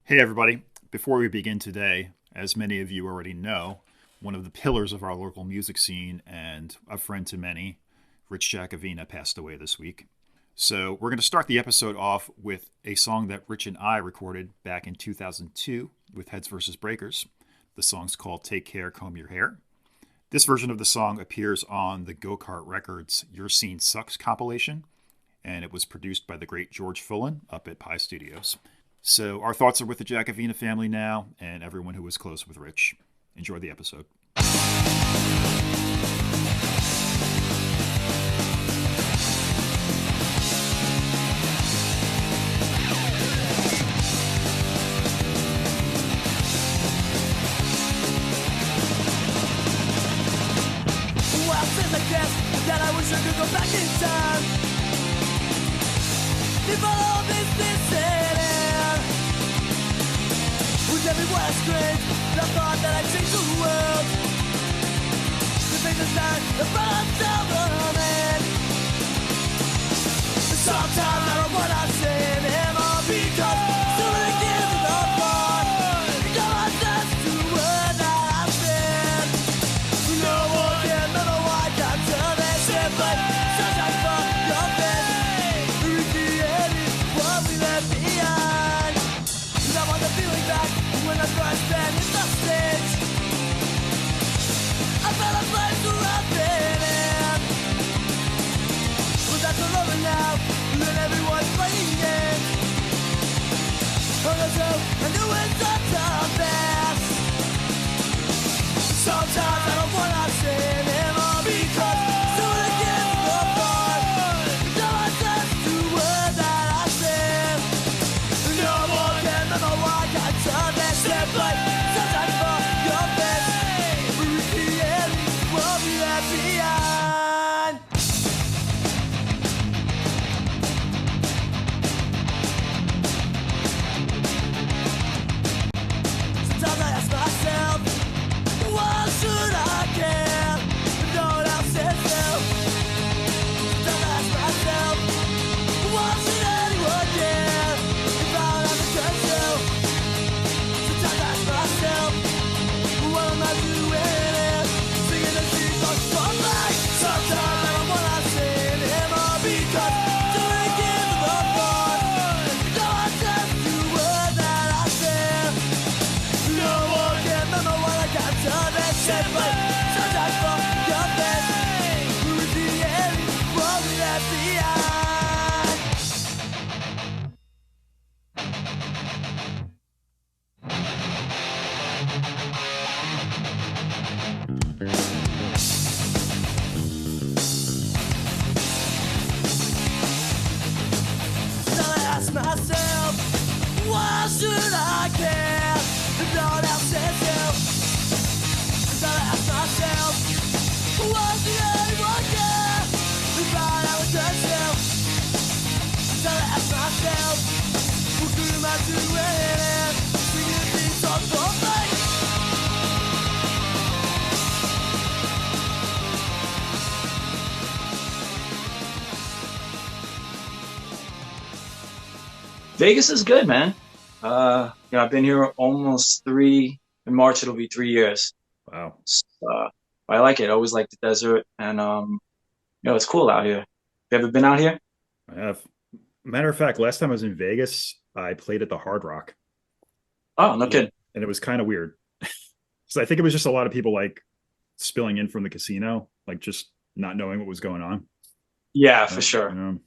Hey, everybody. Before we begin today, as many of you already know, one of the pillars of our local music scene and a friend to many, Rich Jacobina, passed away this week. So, we're going to start the episode off with a song that Rich and I recorded back in 2002 with Heads vs. Breakers. The song's called Take Care, Comb Your Hair. This version of the song appears on the Go Kart Records Your Scene Sucks compilation, and it was produced by the great George Fullen up at Pi Studios. So our thoughts are with the Jacobina family now and everyone who was close with Rich. Enjoy the episode. Well, since I guess that I wish I could go back in time before all this incident. With every word I screamed, I thought that I'd change the world. The things that's not the front of the man. Sometimes I don't want to say anymore because soon it gives me the fun. Come on, that's the word that I said. No one can know why I got to this shit, but sometimes for your best, recreating what we left behind. I want the feeling back when I first stand in the stage. I felt a place to run in, but that's all over now. And everyone's playing games. Although I knew it's not the best. Sometimes I don't wanna say anymore because soon it gets the fun. No one says the word that I said. No one can remember why I got to that shit, but sometimes for your best, recreating what we left behind. Sometimes I ask myself, why should I care? No one else says no. Sometimes I ask myself, why should anyone care if I don't have a chance to? Sometimes I ask myself, what am I doing here? Singing the street songs for life. Sometimes I don't wanna say anymore because doing it gives me the fun. No one says the word that I said. No one can remember what I got to that shit, but sometimes for your best, we're the end, what we left behind. Still I ask myself, why should I care if no one else says so? Still I ask myself, why should anyone care if I don't have a chance to? Still I ask myself, what good am I doing? Singing these songs for life. Vegas is good, man. I've been here almost in March it'll be 3 years. Wow. Uh, I like it. I always like the desert and it's cool out here. You ever been out here? I have. Matter of fact, last time I was in Vegas, I played at the Hard Rock. Oh, no Yeah. kidding. And it was kind of weird. So I think it was just a lot of people like spilling in from the casino, like just not knowing what was going on. Yeah, for You sure. know,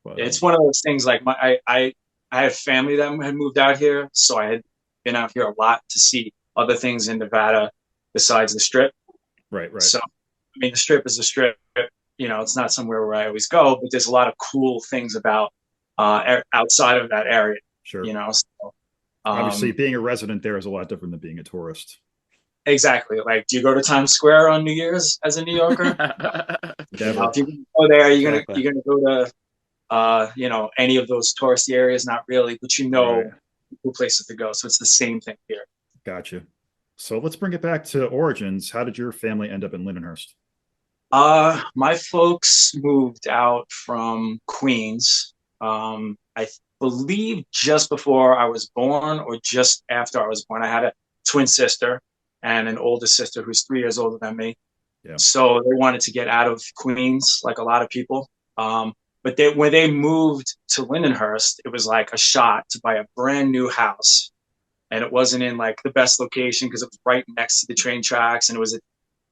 but It's one of those things like I had family that had moved out here, so I had been out here a lot to see other things in Nevada besides the strip. right, right. So I mean the strip is the strip. It's not somewhere where I always go, but there's a lot of cool things about outside of that area. Sure. So Obviously, um, being a resident there is a lot different than being a tourist. exactly. Like, do you go to Times Square on New Year's as a New Yorker? Never. If you're gonna go there, Exactly. you're gonna go to any of those touristy areas. Not really, but Right. cool places to go. So it's the same thing here. Gotcha. So let's bring it back to origins. How did your family end up in Lindenhurst? My folks moved out from Queens. I believe just before I was born or just after I was born. I had a twin sister and an older sister who's 3 years older than me. Yeah. So they wanted to get out of Queens, like a lot of people. But when they moved to Lindenhurst, it was like a shot to buy a brand new house, and it wasn't in like the best location because it was right next to the train tracks, and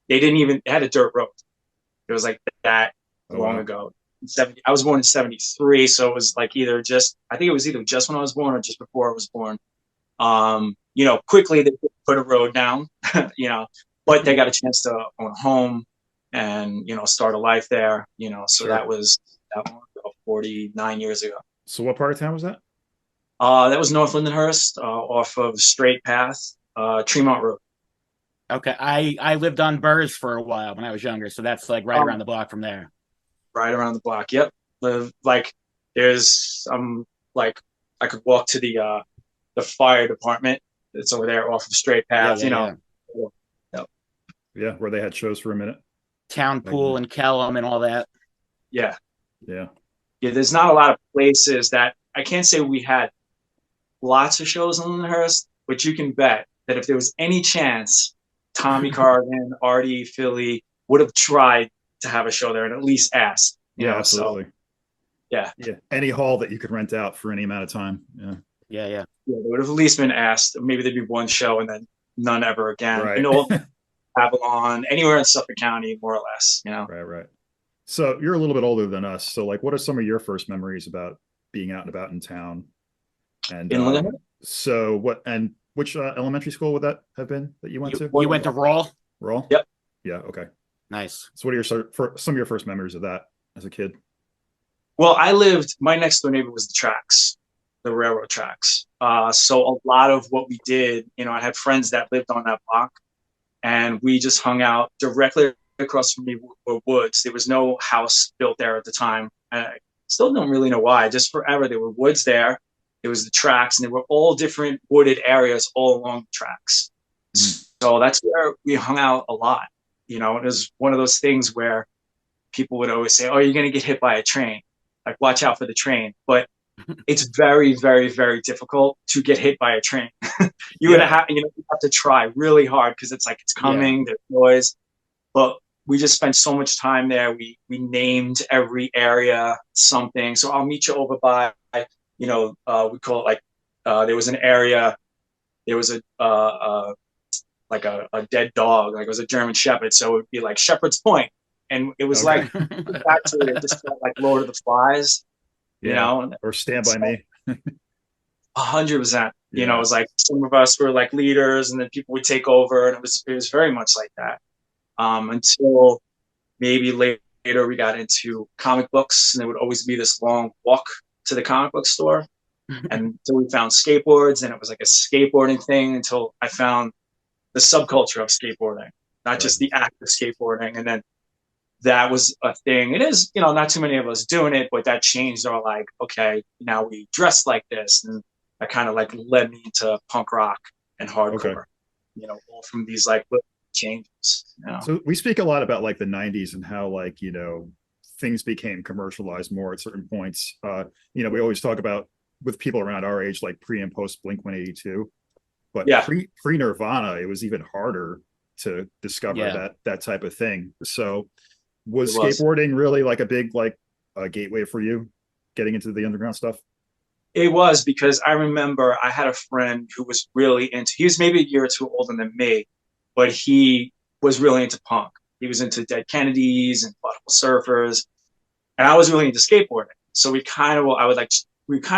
they didn't even it had a dirt road. It was like that Oh long wow. ago. 70, I was born in 73, so it was like I think it was either just when I was born or just before I was born. Quickly they put a road down, but they got a chance to own a home and, start a life there, so Sure. that was that long ago, 49 years ago. So what part of town was that? That was North Lindenhurst, off of Straight Path, Tremont Road, Okay, I lived on Burrs for a while when I was younger, so that's like right around um, the block from there. right around the block. Yep. Like there's, like I could walk to the fire department. It's over there off of Straight Yeah, Path, yeah, yeah. Yep. Yeah, where they had shows for a minute. Town Back Pool then. and Kellum and all that. Yeah. Yeah. Yeah. There's not a lot of places that I can't say we had lots of shows in Lindenhurst, but you can bet that if there was any chance, Tommy Cargan, Artie, Philly would have tried to have a show there and at least asked, Yeah, So absolutely. yeah, Yeah. Any hall that you could rent out for any amount of time. Yeah. Yeah, yeah. yeah, they would have at least been asked. Maybe there'd be one show and then none ever again. Right. Avalon, anywhere in Suffolk County, more or less. Right, right. So you're a little bit older than us. So like what are some of your first memories about being out and about in town? And In Lindenhurst, so what and which elementary school would that have been that you went to? You went to Roll? Roll? Yep. Yeah, okay. Nice. So what are some of your first memories of that as a kid? well, my next door neighbor was the tracks, the railroad tracks. So a lot of what we did, I had friends that lived on that block, and we just hung out directly across from me were woods. There was no house built there at the time. I still don't really know why. Just forever, there were woods there. There was the tracks, and there were all different wooded areas all along the tracks. Mhm. So that's where we hung out a lot. It was one of those things where people would always say, "Oh, you're going to get hit by a train. Like, watch out for the train." But it's very, very, very difficult to get hit by a train. Yeah. You have to try really hard because it's like it's Yeah. coming, there's noise. But we just spent so much time there. We named every area something. So I'll meet you over by, we call it like there was an area. There was like a dead dog, like it was a German Shepherd. So it would be like Shepherd's Point, and it was Okay. like actually it just felt like Lord of the Flies, Yeah. and Or Stand By Me. 100%. It Yeah. was like some of us were like leaders, and then people would take over, and it was very much like that. Until maybe later we got into comic books, and there would always be this long walk to the comic book store, and until we found skateboards, and it was like a skateboarding thing until I found the subculture of skateboarding, not just Right. the act of skateboarding, and then that was a thing. It is, not too many of us doing it, but that changed our like, okay, now we dress like this. And that kind of like led me into punk rock and Okay. hardcore, all from these like little changes. So we speak a lot about like the 90s and how like, things became commercialized more at certain points. We always talk about with people around our age, like pre and post Blink 182, but Yeah, pre Nirvana, it was even harder to discover Yeah. that type of thing. So it was was. skateboarding really like a big like gateway for you getting into the underground stuff? It was because I remember I had a friend who was really he was maybe a year or two older than me, but he was really into punk. He was into Dead Kennedys and Butthole Surfers, and I was really into skateboarding. So we kind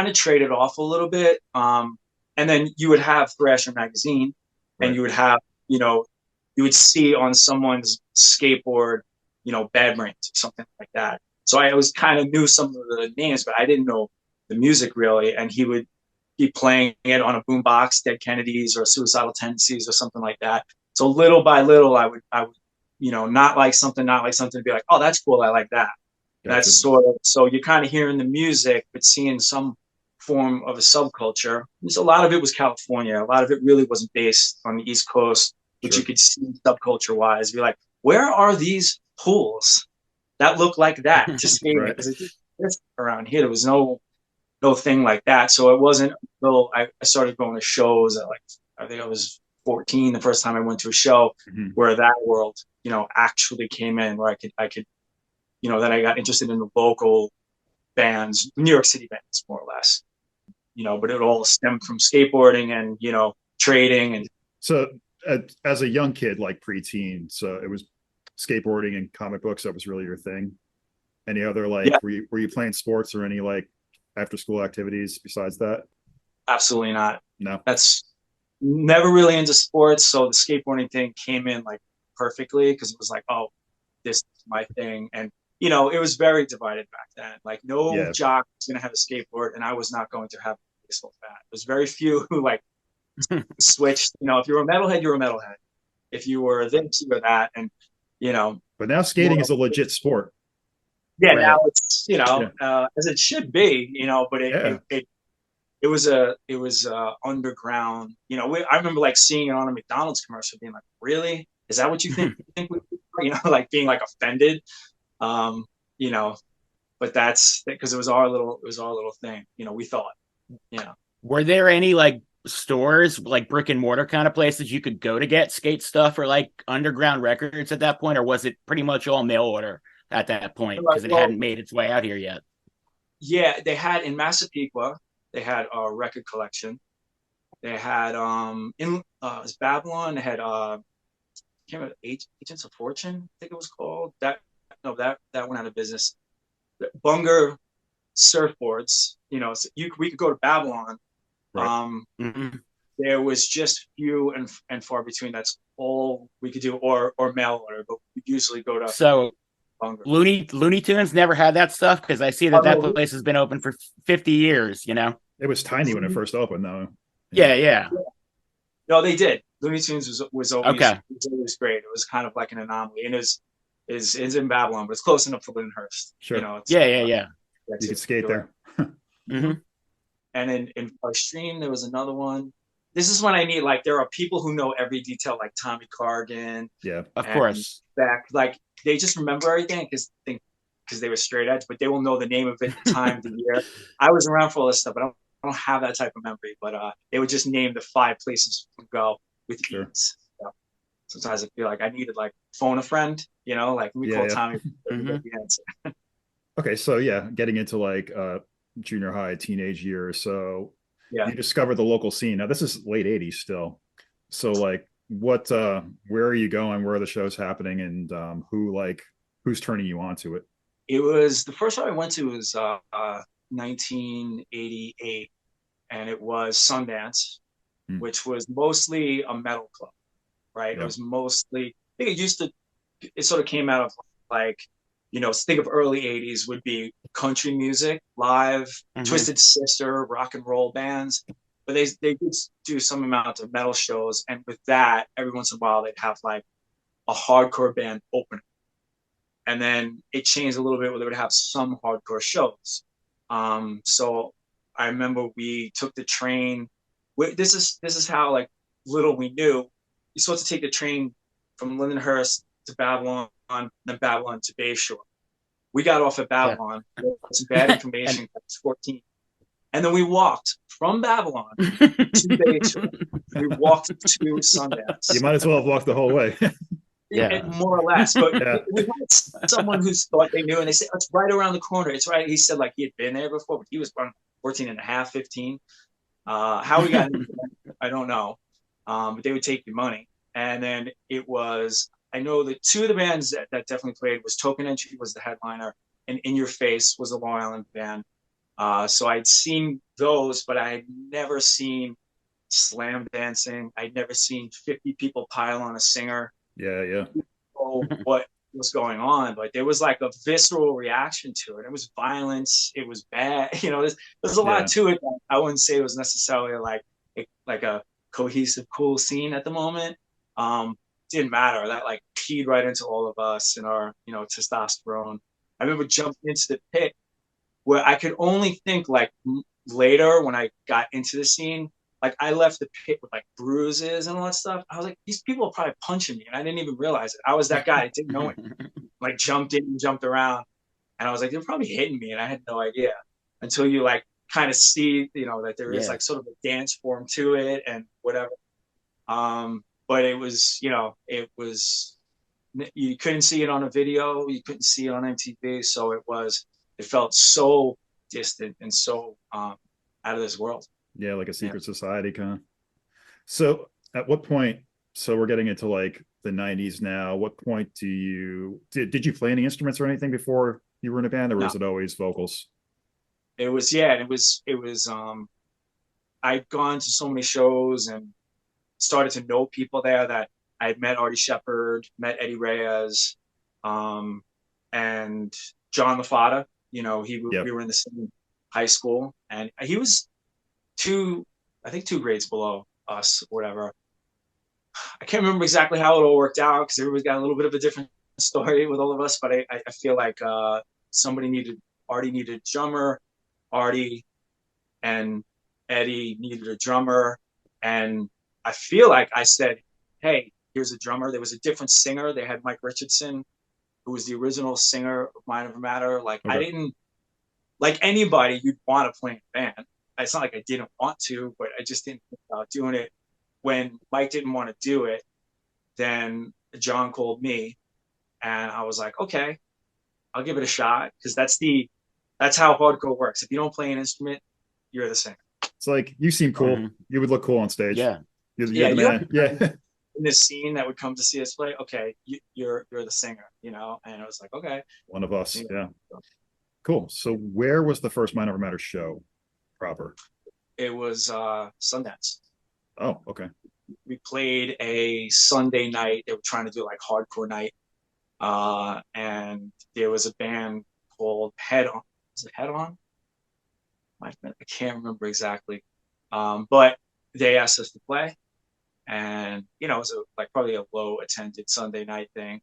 of traded off a little bit. And then you would have Thrasher magazine, and Right. you would have, you would see on someone's skateboard, Bad Brains or something like that. So I was kind of knew some of the names, but I didn't know the music really. And he would be playing it on a boombox, Dead Kennedys or Suicidal Tendencies or something like that. So little by little, I would, not like something, to be like, oh, that's cool, I like that. Gotcha. That's sort of, so you're kind of hearing the music, but seeing some form of a subculture. A lot of it was California. A lot of it really wasn't based on the East Coast, which Sure. you could see subculture wise. Be like, where are these pools that look like that? Just Right. because it's around here, there was no no thing like that. So it wasn't until I started going to shows at like, I think I was 14 the first time I went to a show, Mm-hmm. where that world, actually came in, where I could, then I got interested in the local bands, New York City bands, more or less, but it all stemmed from skateboarding and, trading. And So as a young kid, like preteen, so it was skateboarding and comic books. That was really your thing. Any other like yeah, were you playing sports or any like after school activities besides that? absolutely not. No. That's never really into sports. So the skateboarding thing came in like perfectly, because it was like, oh, this is my thing. And, it was very divided back then. Like no Yeah. jock was going to have a skateboard, and I was not going to have a baseball bat. There's very few who like switched. If you were a metalhead, you were a metalhead. If you were this, you were that. And, you know, But now skating is a legit sport. yeah, Right. now it's, Yeah. as it should be, but Yeah. it was underground. I remember like seeing it on a McDonald's commercial, being like, "Really? Is that what you think we?" Like being like offended. Um, you know, but that's because it was our little thing. We thought, you know, Were there any like stores, like brick and mortar kind of places you could go to get skate stuff or like underground records at that point, or was it pretty much all mail order at that point because it well, hadn't made its way out here yet? yeah, they had in Massapequa, they had a record collection. They had in it was Babylon. They had came out Agents of Fortune, I think it was called. That no, that went out of business. Bunger surfboards. So we could go to Babylon. Right. Mm-hmm. There was just few and far between. That's all we could do, or mail order. But we usually go to So Bunger. Looney Tunes never had that stuff because I see that Oh, that no, place has been open for 50 years. It was tiny when it first opened, though. Yeah, yeah. no, they did. Looney Tunes was always Okay. great. It was kind of like an anomaly, and is in Babylon, but it's close enough for Lyndhurst. Sure. It's Yeah, yeah, yeah. You could skate there. Mm-hmm. And in our stream, there was another one. This is when I need, like, there are people who know every detail, like Tommy Cargan Yeah. Of and course. Beck. Like, they just remember everything because they were straight edge, but they will know the name of it, the time, the year. I was around for all this stuff, but I don't have that type of memory. But they would just name the 5 places to go with Sure. ease. So sometimes I feel like I needed, like, phone a friend, like we call Yeah. Tommy. Mhm. The answer. Okay, so yeah, getting into like junior high, teenage years. So Yeah. you discovered the local scene. Now this is late 80s still. So like what where are you going? Where are the shows happening, and who's turning you on to it? It was the first one I went to was 1988, and it was Sundance, Hmm. which was mostly a metal club, right? It Yeah. was mostly, I think it sort of came out of like, think of early 80s would be country music, live, Mhm. Twisted Sister, rock and roll bands. But they did do some amount of metal shows. And with that, every once in a while, they'd have like a hardcore band open. And then it changed a little bit where they would have some hardcore shows. So I remember we took the train. This is how like little we knew. You're supposed to take the train from Lindenhurst to Babylon, then Babylon to Bayshore. We got off at Yeah. Babylon. Some bad information. I was 14, and then we walked from Babylon to Bayshore. We walked to Sundance. You might as well have walked the whole way. Yeah. More or less. But Yeah. we had someone who thought they knew, and they said, it's right around the corner. It's right. He said like he had been there before, but he was 14 and a half, 15. How we got into that, I don't know. But they would take your money. And then it was, I know that 2 of the bands that definitely played was Token Entry was the headliner, and In Your Face was the Long Island band. So I'd seen those, but I had never seen slam dancing. I'd never seen 50 people pile on a singer. Yeah, yeah. What was going on, but there was like a visceral reaction to it. It was violence. It was bad. There's a lot to it. I wouldn't say it was necessarily like a cohesive, cool scene at the moment. Didn't matter. That like keyed right into all of us and our, testosterone. I remember jumping into the pit where I could only think like later when I got into the scene, like I left the pit with like bruises and all that stuff. I was like, these people are probably punching me, and I didn't even realize it. I was that guy. I didn't know it. Like jumped in and jumped around, and I was like, they're probably hitting me, and I had no idea until you like kind of see, that there is Yeah. like sort of a dance form to it and whatever. But it was, you couldn't see it on a video, you couldn't see it on MTV, so it felt so distant and so out of this world. Yeah, like a Yeah. secret society kind of. So at what point, so we're getting into like the 90s now. What point did you play any instruments or anything before you were in a band, or No, was it always vocals? it was yeah, it was I'd gone to so many shows and started to know people there that I had met Artie Shepherd, met Eddie Reyes, um, and John LaFada. We Yep. were in the same high school, and he was two, I think 2 grades below us, or whatever. I can't remember exactly how it all worked out because everybody's got a little bit of a different story with all of us. But I feel like somebody Artie needed a drummer, Artie and Eddie needed a drummer, and I feel like I said, "Hey, here's a drummer." There was a different singer. They had Mike Richardson, who was the original singer of Mind Over Matter. Like I Okay. didn't like anybody you'd want to play in a band. It's not like I didn't want to, but I just didn't think about doing it. When Mike didn't want to do it, then John called me, and I was like, okay, I'll give it a shot because that's how hardcore works. If you don't play an instrument, you're the singer. It's like you seem cool. Mhm. You would look cool on stage. Yeah. You're Yeah, the you don't man. Yeah. in this scene that would come to see us play. Okay, you're the singer, And I was like, okay, One of us. you Yeah. know. Cool. So where was the first Mind Over Matter show proper? It was Sundance. Oh, okay. We played a Sunday night. They were trying to do like hardcore night, and there was a band called Head On. Was it Head On? I can't remember exactly, but they asked us to play, and it was like probably a low attended Sunday night thing.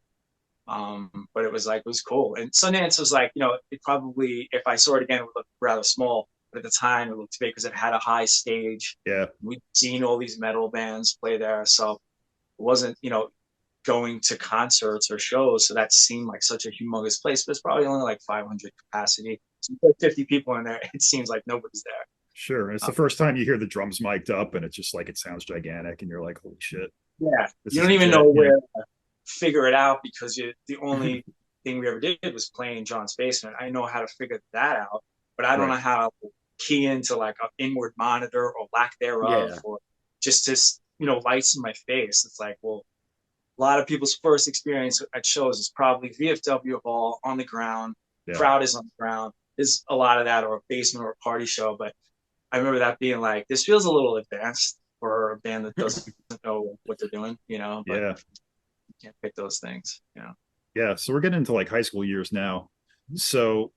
But it was cool. And Sundance was like, it probably, if I saw it again, it would look rather small. But at the time, it looked big because it had a high stage. Yeah. We'd seen all these metal bands play there. So it wasn't, going to concerts or shows. So that seemed like such a humongous place, but it's probably only like 500 capacity. So you put 50 people in there, it seems like nobody's there. Sure. It's the Um, first time you hear the drums mic'd up and it's just like it sounds gigantic and you're like, holy shit, yeah, this you is don't even legit. know Yeah. where to figure it out because the only thing we ever did was play in John's basement. I know how to figure that out, but I don't Right. know how to key into like an inward monitor or lack thereof, Yeah. or just lights in my face. It's like, well, a lot of people's first experience at shows is probably VFW hall on the ground. Yeah. Crowd is on the ground. There's a lot of that, or a basement or a party show. But I remember that being like, this feels a little advanced for a band that doesn't know what they're doing, but Yeah. you can't pick those things. Yeah. So we're getting into like high school years now. So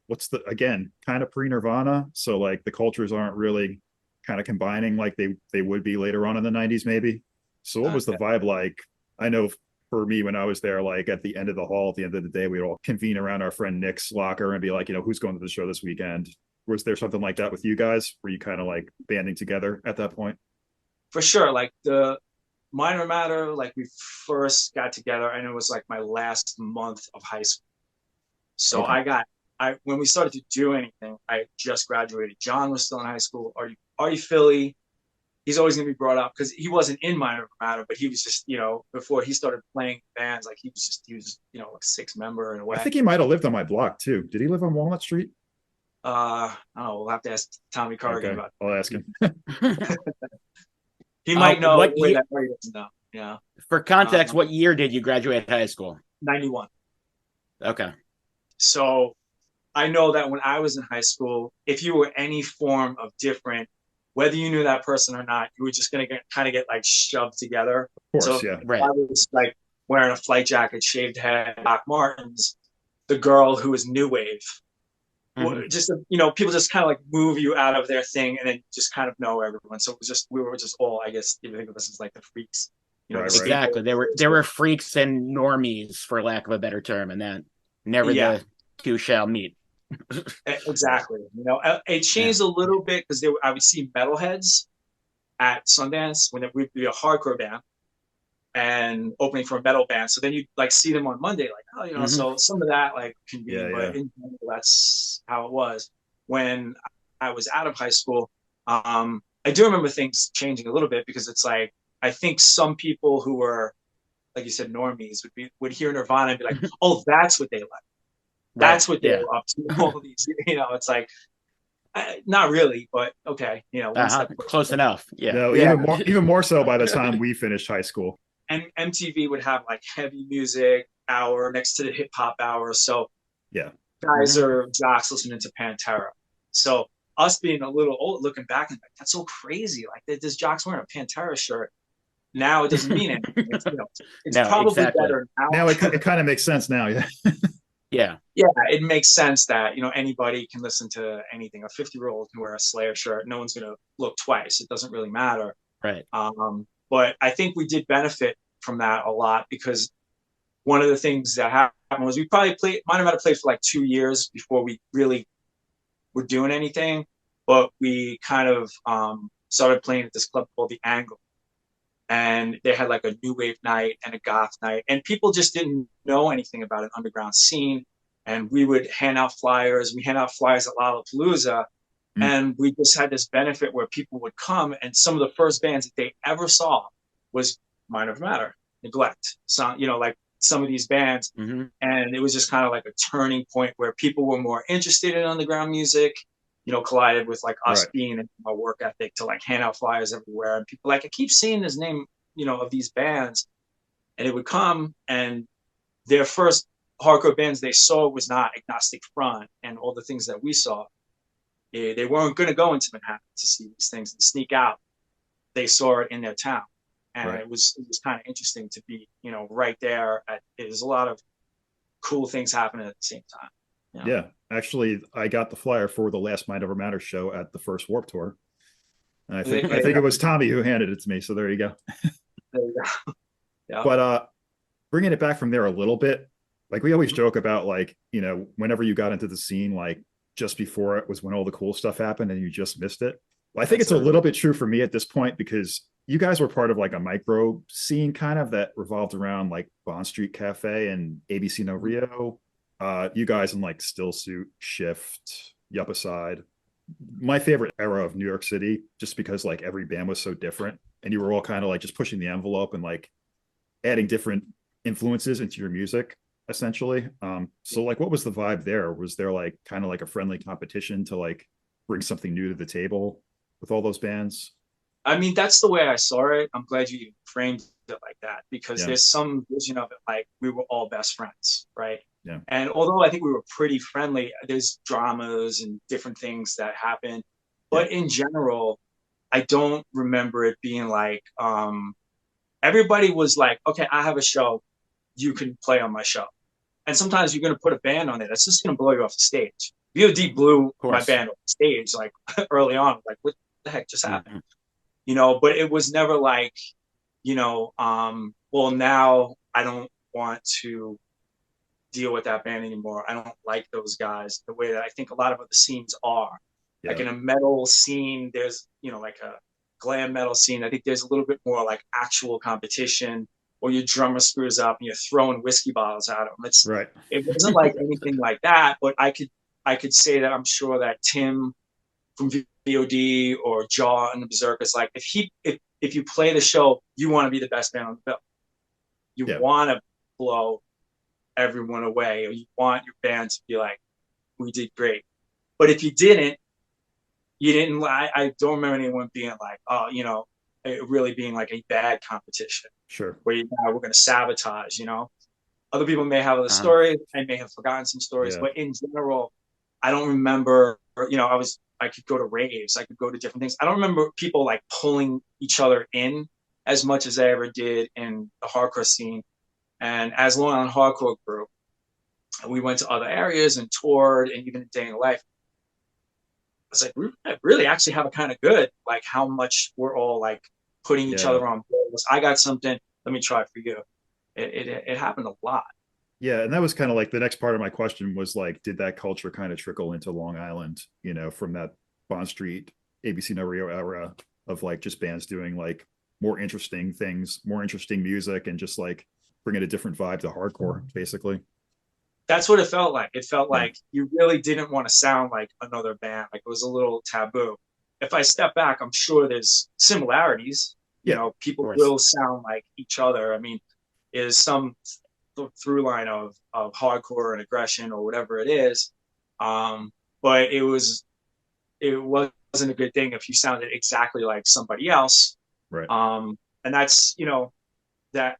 what's again, kind of pre-Nirvana. So like the cultures aren't really kind of combining like they would be later on in the 90s, maybe. So what was the Okay. vibe like? I know for me when I was there, like at the end of the hall, at the end of the day, we'd all convene around our friend Nick's locker and be like, who's going to the show this weekend? Was there something like that with you guys? Were you kind of like banding together at that point? For sure. Like the Minor Matter, like we first got together, and it was like my last month of high school. So Okay. when we started to do anything, I just graduated. John was still in high school. Artie Philly, he's always going to be brought up because he wasn't in Minor Matter, but he was just, before he started playing bands, like he was, like a sixth member in a I way. think he might have lived on my block too. Did he live on Walnut Street? I don't know. We'll have to ask Tommy Corrigan Okay. about I'll ask him. that. He might know What where year, that Artie doesn't know. Yeah. for context, Um, what year did you graduate high school? 91. Okay. So I know that when I was in high school, if you were any form of different, whether you knew that person or not, you were just going to kind of get like shoved together. Of So course, if yeah. Right. I was like wearing a flight jacket, shaved head, Doc Martens, the girl who was new wave, Mhm. just, people just kind of like move you out of their thing and then just kind of know everyone. So we were just all, I guess, you think of us as like the freaks, Right, the right. Exactly. There were freaks and normies, for lack of a better term, and that never Yeah. the two shall meet. Exactly. It changed a little bit because I would see metalheads at Sundance when it would be a hardcore band and opening for a metal band. So then you like see them on Monday, like, oh, Mhm. so some of that like can be, Yeah, but yeah. in general, that's how it was. When I was out of high school, I do remember things changing a little bit because it's like I think some people who were, like you said, normies would hear Nirvana and be like, "Oh, that's what they like. Right. That's what they Yeah. were up to." All these, it's like not really, but okay, one step Close closer. enough. Yeah. No, Yeah, even more so by the time we finished high school. and MTV would have like heavy music hour next to the hip hop hour, so Yeah. guys are jocks listening to Pantera. So us being a little old, looking back and like, that's so crazy. Like this jock's wearing a Pantera shirt. Now it doesn't mean anything. It's No, probably exactly. better now. Now it kind of makes sense now. Yeah. Yeah. Yeah, it makes sense that anybody can listen to anything. A 50-year-old can wear a Slayer shirt. No one's gonna look twice. It doesn't really matter. Right. But I think we did benefit from that a lot because one of the things that happened was we probably might have had to play for like 2 years before we really were doing anything. But we kind of started playing at this club called the Angle, and they had like a new wave night and a goth night, and people just didn't know anything about an underground scene. And we would hand out flyers. We hand out flyers at Lollapalooza, Mm. and we just had this benefit where people would come, and some of the first bands that they ever saw was Mind Over Matter, Neglect, some like some of these bands. Mm-hmm. And it was just kind of like a turning point where people were more interested in underground music, collided with like us Right. being in our work ethic to like hand out flyers everywhere. And people like, I keep seeing this name, of these bands. And it would come, and their first hardcore bands they saw was not Agnostic Front and all the things that we saw. They weren't going to go into Manhattan to see these things and sneak out. They saw it in their town. And Right. it was kind of interesting to be, right there. There's a lot of cool things happening at the same time. Yeah. Actually, I got the flyer for the last Mind Over Matter show at the first Warped Tour. And I think it was Tommy who handed it to me. So there you go. There you go. Yeah. But bringing it back from there a little bit, like we always joke about, like, whenever you got into the scene, like just before it was when all the cool stuff happened and you just missed it. Well, I think it's a little bit true for me at this point because you guys were part of like a micro scene kind of that revolved around like Bond Street Cafe and ABC No Rio. You guys in like Still Suit, Shift, Yup Aside. My favorite era of New York City, just because like every band was so different and you were all kind of like just pushing the envelope and like adding different influences into your music essentially. So like what was the vibe there? Was there like kind of like a friendly competition to like bring something new to the table with all those bands? I mean, that's the way I saw it. I'm glad you framed it like that because Yeah. there's some vision of it like we were all best friends, right? Yeah. And although I think we were pretty friendly, there's dramas and different things that happen. But in general, I don't remember it being like everybody was like, okay, I have a show, you can play on my show. And sometimes you're going to put a band on it that's just going to blow you off the stage. VOD blew my band off the stage like early on. Like, what the heck just happened? But it was never like, well, now I don't want to deal with that band anymore. I don't like those guys the way that I think a lot of other scenes are. Yeah. Like in a metal scene, there's, like a glam metal scene. I think there's a little bit more like actual competition, or your drummer screws up and you're throwing whiskey bottles at him. Right. It wasn't like anything like that, but I could say that I'm sure that Tim from VOD or Jaw and the Berserkers, like if you play the show, you want to be the best band on the bill. You want to blow everyone away, or you want your band to be like, we did great. But if you didn't, I don't remember anyone being like, oh, it really being like a bad competition. Sure. Where we're going to sabotage, Other people may have other stories. I may have forgotten some stories, but in general, I don't remember, I could go to raves. I could go to different things. I don't remember people like pulling each other in as much as I ever did in the hardcore scene. And as Long Island Hardcore Group, we went to other areas and toured, and even in Day in the Life, I was like, we really actually have a kind of good, like how much we're all like putting each other on board. I got something, let me try it for you. It happened a lot. Yeah, and that was kind of like the next part of my question was like, did that culture kind of trickle into Long Island, from that Bond Street, ABC No Rio era of like just bands doing like more interesting things, more interesting music, and just like bringing a different vibe to hardcore, basically? That's what it felt like. It felt Yeah. like you really didn't want to sound like another band. Like it was a little taboo. If I step back, I'm sure there's similarities. You Yeah. know, Of people course. will sound like each other. I mean, is some through line of hardcore and aggression or whatever it is. Um, but it wasn't a good thing if you sounded exactly like somebody else. Right. And that's, you know, that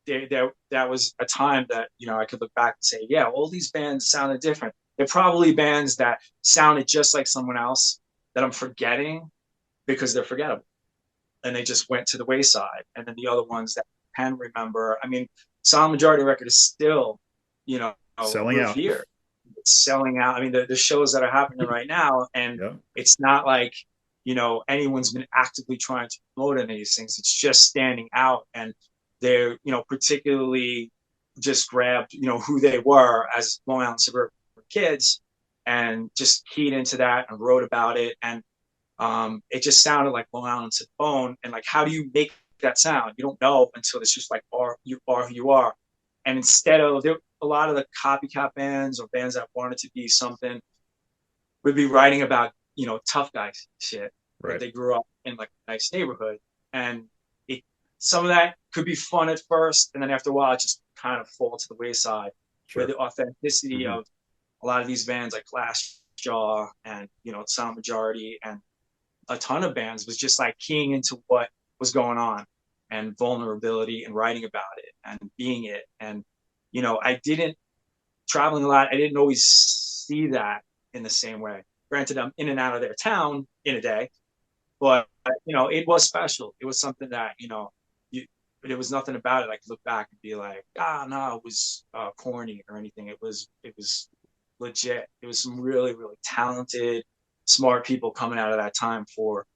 that was a time that, you know, I could look back and say, yeah, all these bands sounded different. They're probably bands that sounded just like someone else that I'm forgetting because they're forgettable and they just went to the wayside. And then the other ones that I can remember, I mean, Sound Majority record is still, you know, Selling out. revered. It's selling out. I mean, the shows that are happening right now, and Yeah. it's not like, you know, anyone's been actively trying to promote any of these things. It's just standing out, and they're, you know, particularly just grabbed, you know, who they were as Long Island suburban kids, and just keyed into that and wrote about it, and it just sounded like Long Island to the bone. And like, how do you make that sound? You don't know until it's just like, you are who you are. And instead of there, a lot of the copycat bands or bands that wanted to be something would be writing about, you know, tough guy shit, but Right. they grew up in like a nice neighborhood. And it, some of that could be fun at first, and then after a while, it just kind of fall to the wayside. Where Sure. the authenticity Hmm. of a lot of these bands like Clash Jaw and, you know, Sound Majority and a ton of bands was just like keying into what was going on and vulnerability and writing about it and being it. And, you know, I didn't traveling a lot. I didn't always see that in the same way. Granted, I'm in and out of their town in a day, but, you know, it was special. It was something that, you know, you, there was nothing about it I could look back and be like, ah, no, it was corny or anything. It was legit. It was some really, really talented, smart people coming out of that time for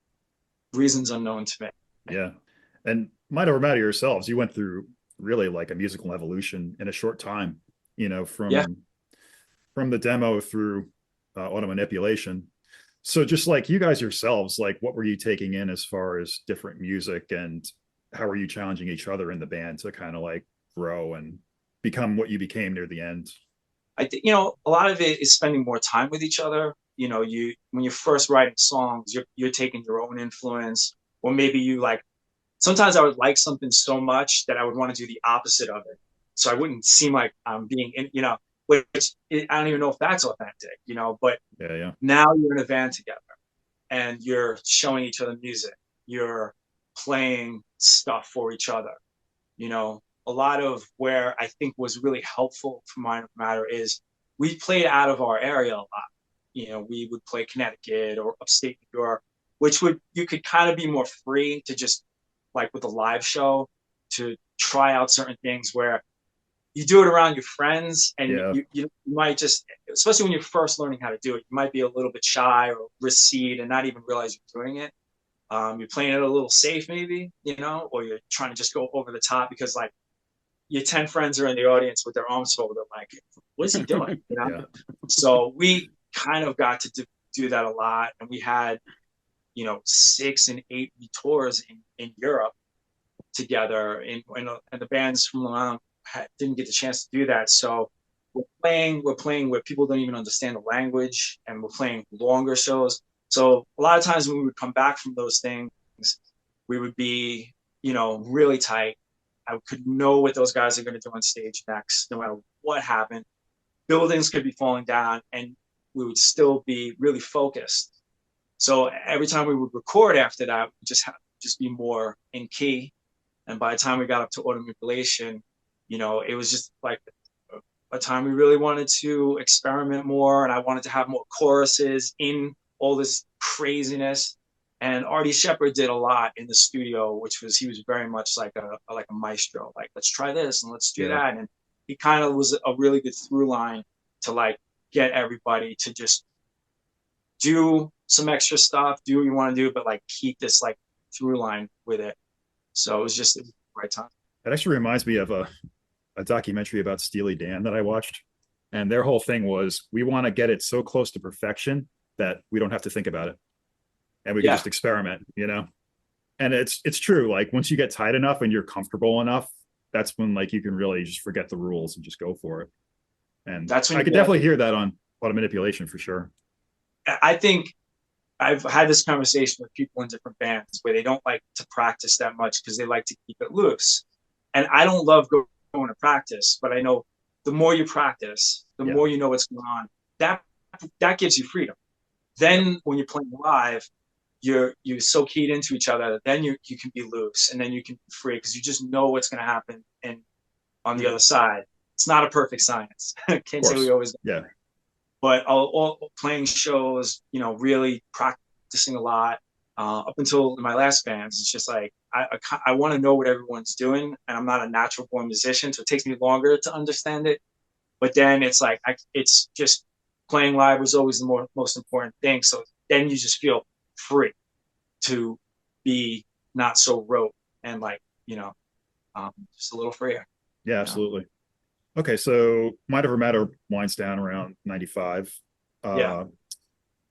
reasons unknown to me. Yeah. And mind over matter yourselves, you went through really like a musical evolution in a short time, you know, Yeah, from the demo through auto manipulation. So just like you guys yourselves, like what were you taking in as far as different music, and how were you challenging each other in the band to kind of like grow and become what you became near the end? I think, you know, a lot of it is spending more time with each other. You know, you when you're first writing songs, you're taking your own influence, or maybe you like. Sometimes I would like something so much that I would want to do the opposite of it, so I wouldn't seem like I'm being, you know, which I don't even know if that's authentic, you know. But Yeah, yeah. now you're in a band together and you're showing each other music, you're playing stuff for each other. You know, a lot of where I think was really helpful for Mind Matter is we played out of our area a lot. You know, we would play Connecticut or upstate New York, which would you could kind of be more free to just like with a live show to try out certain things where you do it around your friends and Yeah. you might just, especially when you're first learning how to do it, you might be a little bit shy or recede and not even realize you're doing it. You're playing it a little safe maybe, you know, or you're trying to just go over the top because like your 10 friends are in the audience with their arms folded like, what is he doing, you know? Yeah. So we kind of got to do that a lot, and we had, you know, 6 and 8 tours in Europe together, and the bands from Long Island didn't get the chance to do that. So we're playing where people don't even understand the language, and we're playing longer shows. So a lot of times when we would come back from those things, we would be, you know, really tight. I could know what those guys are going to do on stage next, no matter what happened. Buildings could be falling down, and we would still be really focused. So every time we would record after that, we just be more in key. And by the time we got up to auto manipulation, you know, it was just like a time we really wanted to experiment more, and I wanted to have more choruses in all this craziness. And Artie Shepherd did a lot in the studio, which was he was very much like a maestro. Like, let's try this and let's do Yeah. that. And he kind of was a really good through line to like get everybody to just do some extra stuff, do what you want to do, but like keep this like through line with it. So it was the right time. That actually reminds me of a documentary about Steely Dan that I watched. And their whole thing was we want to get it so close to perfection that we don't have to think about it. And we can Yeah, just experiment, you know? And it's true. Like once you get tight enough and you're comfortable enough, that's when like you can really just forget the rules and just go for it. And That's when I you could realize. definitely hear that on a lot of manipulation for sure. I think I've had this conversation with people in different bands where they don't like to practice that much because they like to keep it loose. And I don't love going to practice, but I know the more you practice, the Yeah. more you know what's going on. That that gives you freedom. Yeah. Then when you're playing live, you're so keyed into each other. Then you can be loose, and then you can be free because you just know what's going to happen. And on the other side, it's not a perfect science. Of Can't say we course. always, Yeah. but all playing shows, really practicing a lot. Up until my last bands, it's just like I want to know what everyone's doing, and I'm not a natural born musician, so it takes me longer to understand it. But then it's like it's just playing live was always the most important thing. So then you just feel free to be not so rote and like just a little freer. Yeah, You know? absolutely. Okay, so Mind Over Matter winds down around 95. Yeah.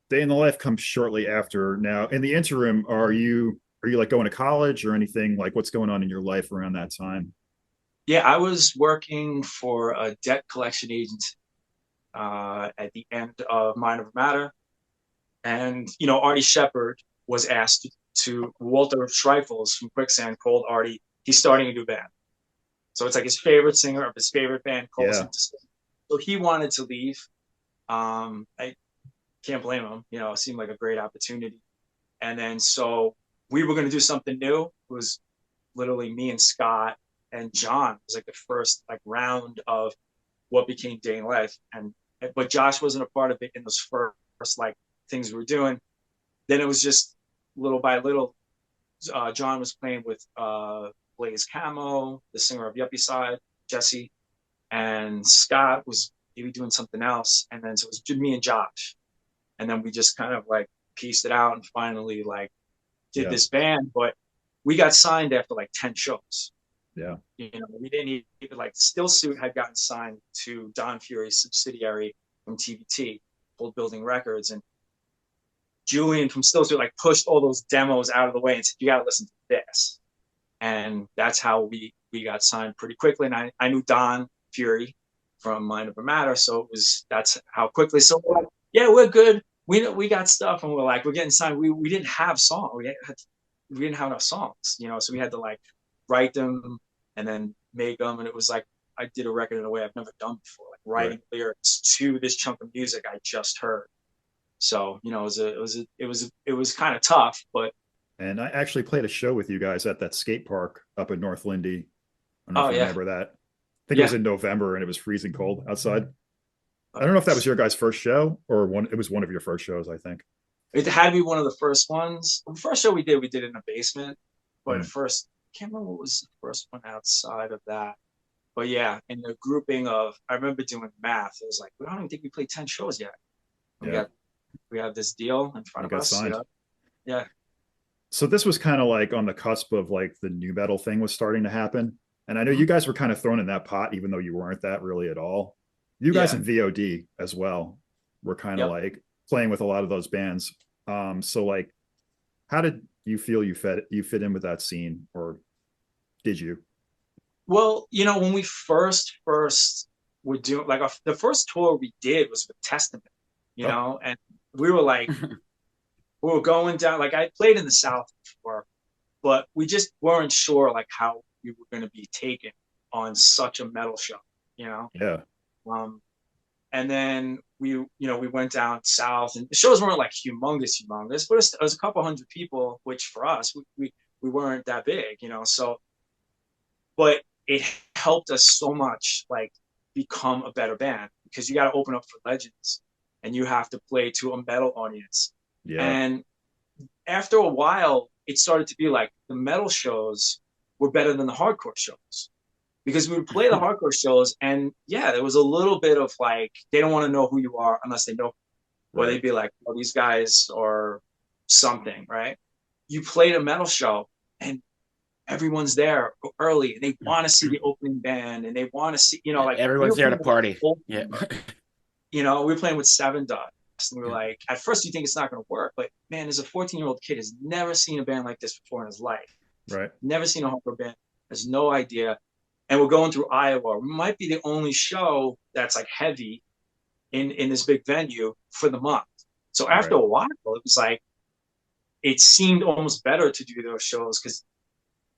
Day in the Life comes shortly after. Now, in the interim, are you like going to college or anything? Like what's going on in your life around that time? Yeah, I was working for a debt collection agency at the end of Mind Over Matter. And, Artie Shepherd was asked to Walter Schreifels from Quicksand called Artie. He's starting a new band. So it's like his favorite singer of his favorite band calls Yeah. him to sing. So he wanted to leave. I can't blame him. It seemed like a great opportunity. And then so we were going to do something new. It was literally me and Scott and John. It was like the first like round of what became Day in Life. But Josh wasn't a part of it in those first like things we were doing. Then it was just little by little. John was playing with Blaze Camo, the singer of Yuppie Side, Jesse, and Scott was maybe doing something else. And then so it was just me and Josh. And then we just kind of like pieced it out and finally like did Yeah. this band. But we got signed after like 10 shows. Yeah. We didn't even like Still Suit had gotten signed to Don Fury's subsidiary from TBT, Old Building Records. And Julian from Still Suit like pushed all those demos out of the way and said, you got to listen to this. And that's how we got signed pretty quickly. And I knew Don Fury from Mind Over Matter. So that's how quickly. So we're like, yeah, we're good. We got stuff. And we're getting signed. We didn't have songs. We didn't have enough songs, so we had to like write them and then make them. And it was like, I did a record in a way I've never done before, like writing lyrics to this chunk of music I just heard. So, it was kind of tough, but. And I actually played a show with you guys at that skate park up in North Lindy. I don't know Oh if you yeah. remember that. I think it Yeah. was in November and it was freezing cold outside. I don't know if that was your guys' first show or it was one of your first shows, I think. It had to be one of the first ones. The first show we did in a basement. But Mm. first, I can't remember what was the first one outside of that. But yeah, in the grouping of, I remember doing math. It was like, I don't even think we played 10 shows yet. Yeah. We have this deal in front You of got us. signed. Yeah. So this was kind of like on the cusp of like the new metal thing was starting to happen. And I know you guys were kind of thrown in that pot, even though you weren't that really at all. You guys Yeah. in VOD as well were kind of like playing with a lot of those bands. So like, how did you feel you fit in with that scene, or did you? Well, when we first were doing like the first tour we did was with Testament, Oh. and we were like, we were going down, like I played in the South before, but we just weren't sure like how we were going to be taken on such a metal show, you know? Yeah. And then we went down south, and the shows weren't like humongous, but it was a couple hundred people, which for us, we weren't that big, so, but it helped us so much, like become a better band because you got to open up for legends and you have to play to a metal audience. Yeah. And after a while, it started to be like the metal shows were better than the hardcore shows because we would play the hardcore shows, and yeah, there was a little bit of like they don't want to know who you are unless they know, or they'd be like, "Oh, these guys are something," right? You played a metal show, and everyone's there early, and they want to see the opening band, and they want to see, like everyone's there to party. Yeah. We were playing with Seven Dust. And we were like, at first you think it's not going to work, but man, there's a 14-year-old kid has never seen a band like this before in his life. Right. Never seen a hardcore band. Has no idea. and we're going through Iowa. We might be the only show that's like heavy in this big venue for the month. So after Right. a while, it was like it seemed almost better to do those shows because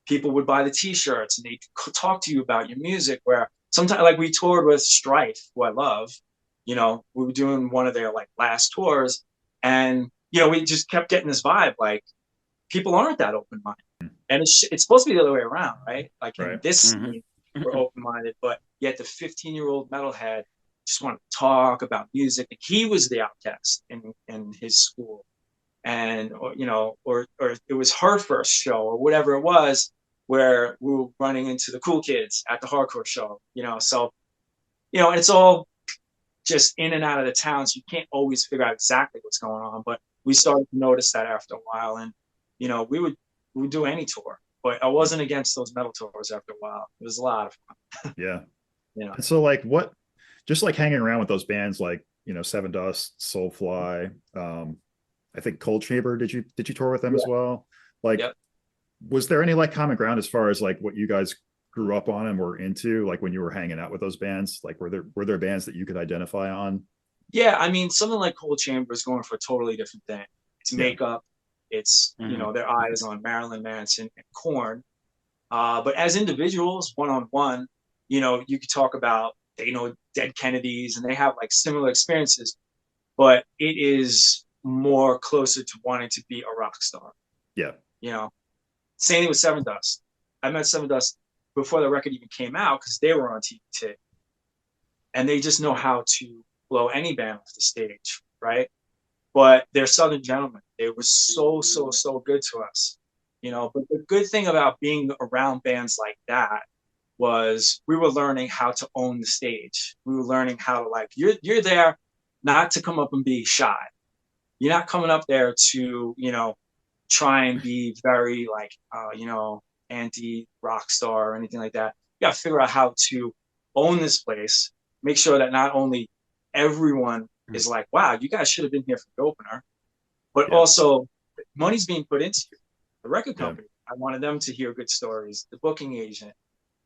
people would buy the T-shirts and they'd talk to you about your music. Where sometimes, like we toured with Strife, who I love, you know, we were doing one of their like last tours, and you know, we just kept getting this vibe like people aren't that open minded, and it's supposed to be the other way around, right? Like in Right. this scene, we're open minded, but yet the 15-year-old metalhead just wanted to talk about music. And he was the outcast in his school, and or, you know, or it was her first show or whatever it was, where we were running into the cool kids at the hardcore show, you know. So you know, and it's all just in and out of the town, so you can't always figure out exactly what's going on. But we started to notice that after a while, and you know, we would do any tour, but I wasn't against those metal tours after a while. It was a lot of fun. Yeah. You know, And so like what, just like hanging around with those bands like, you know, Seven Dust, Soulfly, I think Cold Chamber, did you tour with them yeah, as well? Like, yeah. was there any like common ground as far as like what you guys grew up on and were into, like when you were hanging out with those bands? Like were there bands that you could identify on? Yeah, I mean, something like Cold Chamber is going for a totally different thing. It's Yeah. makeup. It's, you know, their eyes on Marilyn Manson and Korn. But as individuals, one on one, you know, you could talk about, you know, dead Kennedys, and they have like similar experiences, but it is more closer to wanting to be a rock star. Yeah. You know, same thing with Seven Dust. I met Seven Dust before the record even came out because they were on TBT, and they just know how to blow any band off the stage, right? But they're Southern gentlemen. They were so good to us, you know. But the good thing about being around bands like that was we were learning how to own the stage. We were learning how to like you're there not to come up and be shy. You're not coming up there to, you know, try and be very like you know, anti rock star or anything like that. You got to figure out how to own this place. Make sure that not only everyone is like, wow, you guys should have been here for the opener, but Yeah. also money's being put into you. The record Yeah. company, I wanted them to hear good stories. The booking agent,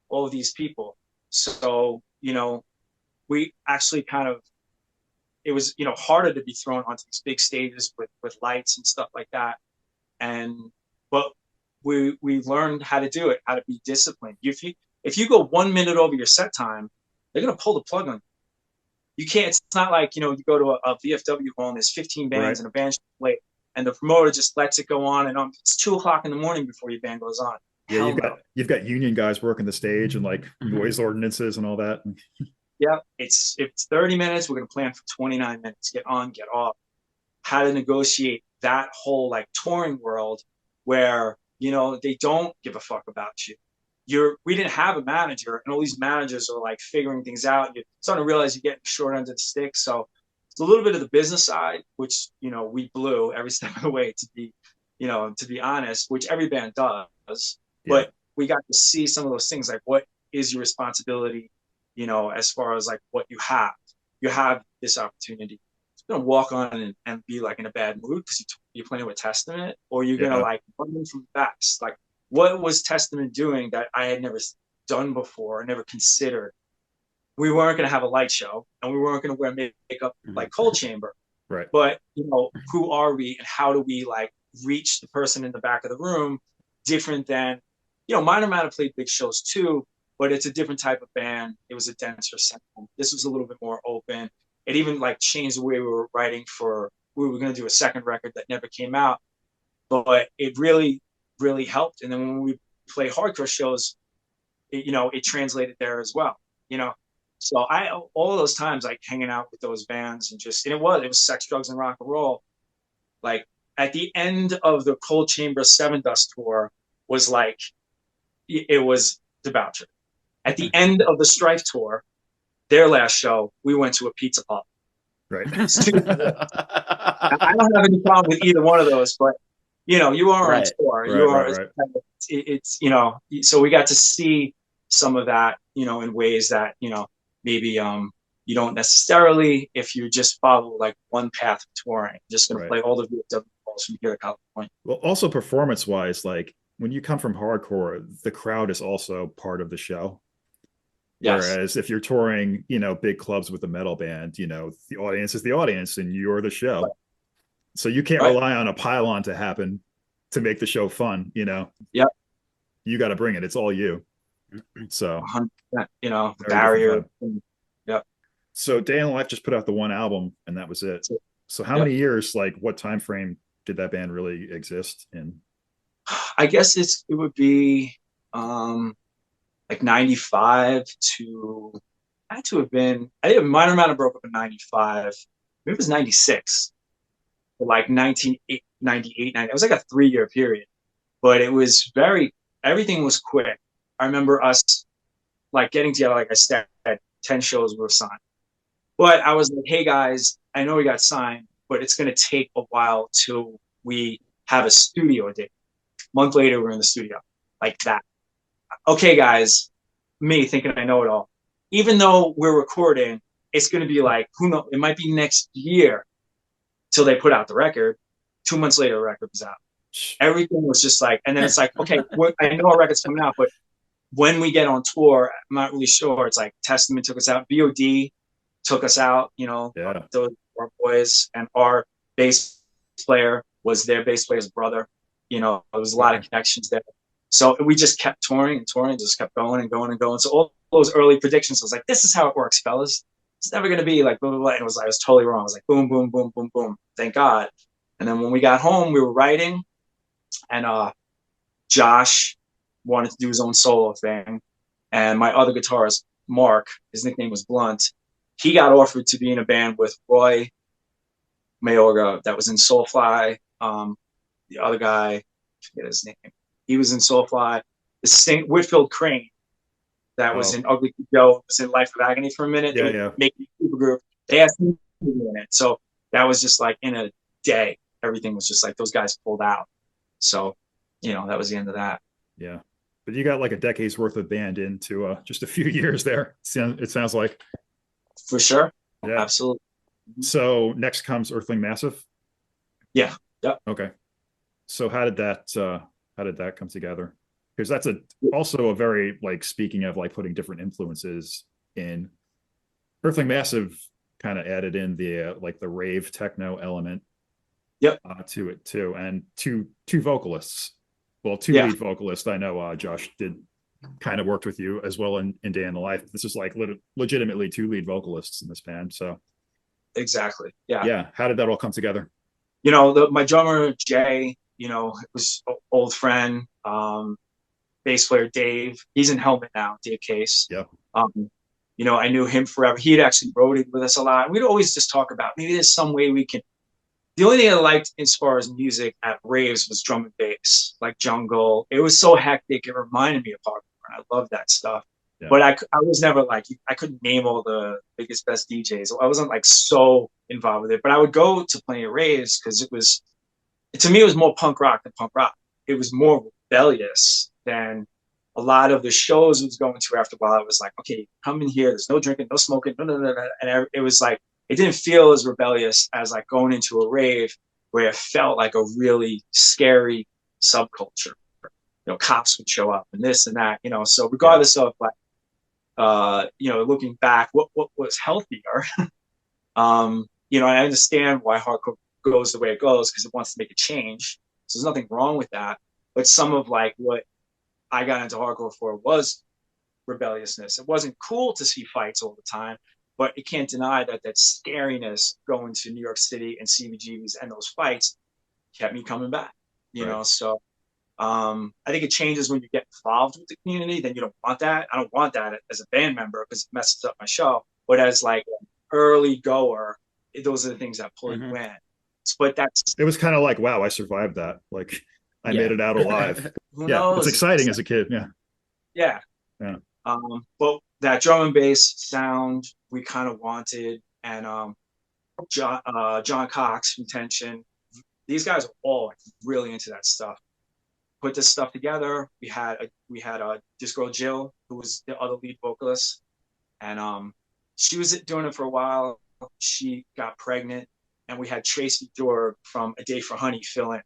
all of these people. So you know, we actually kind of, it was, you know, harder to be thrown onto these big stages with lights and stuff like that. And but we learned how to do it, how to be disciplined. If you go 1 minute over your set time, they're gonna pull the plug on you. You can't. It's not like, you know, you go to a VFW hall and there's 15 Right. bands and a band play, and the promoter just lets it go on and on. It's 2 o'clock in the morning before your band goes on. Yeah. Hell no. You've got union guys working the stage and like noise ordinances and all that. Yeah, it's 30 minutes. We're gonna plan for 29 minutes. Get on, get off. How to negotiate that whole like touring world where, you know, they don't give a fuck about you. We didn't have a manager, and all these managers are like figuring things out. You're starting to realize you're getting short end of the stick. So it's a little bit of the business side, which, you know, we blew every step of the way, to be, you know, to be honest, which every band does. Yeah. But we got to see some of those things, like what is your responsibility, you know, as far as like what you have. You have this opportunity. You're gonna walk on and be like in a bad mood because you're playing with Testament, or you're gonna Yeah. like run in from the backs. Like, what was Testament doing that I had never done before, never considered? We weren't gonna have a light show, and we weren't gonna wear makeup like Cold Chamber. Right. But you know, who are we, and how do we like reach the person in the back of the room? Different than, you know, Minor Matter played big shows too, but it's a different type of band. It was a denser sound. This was a little bit more open. It even like changed the way we were writing for. We were going to do a second record that never came out, but it really helped. And then when we play hardcore shows, you know, it translated there as well. You know, so all of those times like hanging out with those bands and just, and it was sex, drugs, and rock and roll. Like at the end of the Cold Chamber Seven Dust tour was like, it was debauchery. At the end of the Strife tour, their last show, we went to a pizza pub. Right. I don't have any problem with either one of those, but you know, you are on tour. Right, You are. right. It's you know, so we got to see some of that, you know, in ways that, you know, maybe you don't necessarily if you just follow like one path of touring. Just gonna play all the VFW balls from here to California. Well, also performance wise, like when you come from hardcore, the crowd is also part of the show. Yes. Whereas if you're touring, big clubs with a metal band, the audience is the audience and you're the Right. show. So you can't Right. rely on a pylon to happen to make the show fun. Yep. You got to bring it. It's all you. So 100%. The very different barrier. vibe. Yep. So Day in the Life just put out the one album and that was it. So, So how yep. many years, like what time frame did that band really exist in? I guess it would be like 95 to had to have been. I think Minor Amount broke up in 95. Maybe it was 96. Like 1998, 90. It was like a 3-year period, but it was everything was quick. I remember us like getting together, like I said, 10 shows were signed. But I was like, hey guys, I know we got signed, but it's going to take a while till we have a studio date. A month later, we're in the studio, like that. Okay, guys, me thinking I know it all. Even though we're recording, it's going to be like, who knows? It might be next year till they put out the record. 2 months later, the record was out. Everything was just like, and then it's like, okay, I know our record's coming out, but when we get on tour, I'm not really sure. It's like Testament took us out, BOD took us out, Yeah. those our boys, and our bass player was their bass player's brother. There was a lot of connections there. So we just kept touring and touring, just kept going and going and going. So all those early predictions was like, this is how it works, fellas. It's never going to be like blah, blah, blah. And I was totally wrong. I was like, boom, boom, boom, boom, boom. Thank God. And then when we got home, we were writing, and Josh wanted to do his own solo thing. And my other guitarist, Mark, his nickname was Blunt. He got offered to be in a band with Roy Mayorga that was in Soulfly. The other guy, I forget his name. He was in Soulfly. Whitfield Crane, that was in Ugly Joe, was in Life of Agony for a minute. Yeah, they yeah. making a super group. They asked me to be in it. So that was just like in a day. Everything was just like those guys pulled out. So, that was the end of that. Yeah. But you got like a decade's worth of band into just a few years there. It sounds like. For sure. Yeah. Absolutely. So next comes Earthling Massive. Yeah. Yep. Okay. So how did that come together? Because that's also a very, like, speaking of like putting different influences in, Earthling Massive kind of added in the like the rave techno element. Yep. To it too, and two vocalists. Well, two lead vocalists. I know Josh did kind of worked with you as well in Day in the Life. This is like legitimately two lead vocalists in this band. So exactly. Yeah. Yeah. How did that all come together? My drummer, Jay, was an old friend. Bass player, Dave, he's in Helmet now, Dave Case. Yeah. I knew him forever. He had actually roaded with us a lot. We'd always just talk about maybe there's some way we can. The only thing I liked as far as music at raves was drum and bass, like jungle. It was so hectic. It reminded me of hardcore, and I love that stuff. Yeah. But I was never like, I couldn't name all the biggest, best DJs. I wasn't like so involved with it. But I would go to plenty of raves because to me, it was more punk rock than punk rock. It was more rebellious than a lot of the shows I was going to after a while. I was like, okay, come in here. There's no drinking, no smoking, no. And it was like, it didn't feel as rebellious as like going into a rave where it felt like a really scary subculture. Cops would show up and this and that, so regardless of like, looking back, what was healthier, I understand why hardcore goes the way it goes because it wants to make a change. So there's nothing wrong with that. But some of like what I got into hardcore for was rebelliousness. It wasn't cool to see fights all the time, but you can't deny that scariness going to New York City and CBGBs and those fights kept me coming back, right. So I think it changes when you get involved with the community. Then you don't want that. I don't want that as a band member because it messes up my show. But as like an early goer, those are the things that pull you in. But it was kind of like, wow, I survived that. Like I made it out alive. Who knows? It's exciting as a kid. Yeah. But that drum and bass sound we kind of wanted, and John Cox from Tension, these guys are all really into that stuff. Put this stuff together. We had this girl Jill, who was the other lead vocalist, and she was doing it for a while. She got pregnant, and we had Tracy Jorg from A Day for Honey fill in.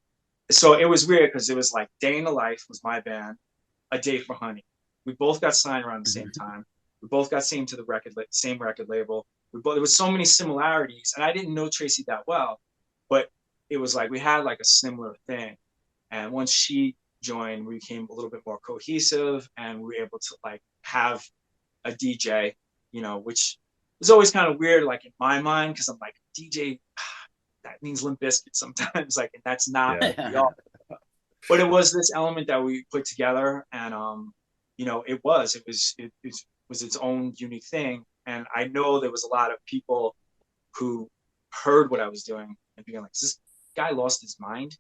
So it was weird because it was like Day in the Life was my band, A Day for Honey. We both got signed around the same time. We both got signed to the same record label. There was so many similarities, and I didn't know Tracy that well, but it was like we had like a similar thing. And once she joined, we became a little bit more cohesive, and we were able to like have a DJ, which is always kind of weird, like in my mind, because I'm like DJ, that means Limp Bizkit sometimes, like, and that's not what we are. But it was this element that we put together, and it was its own unique thing. And I know there was a lot of people who heard what I was doing and being like, "Is this guy lost his mind?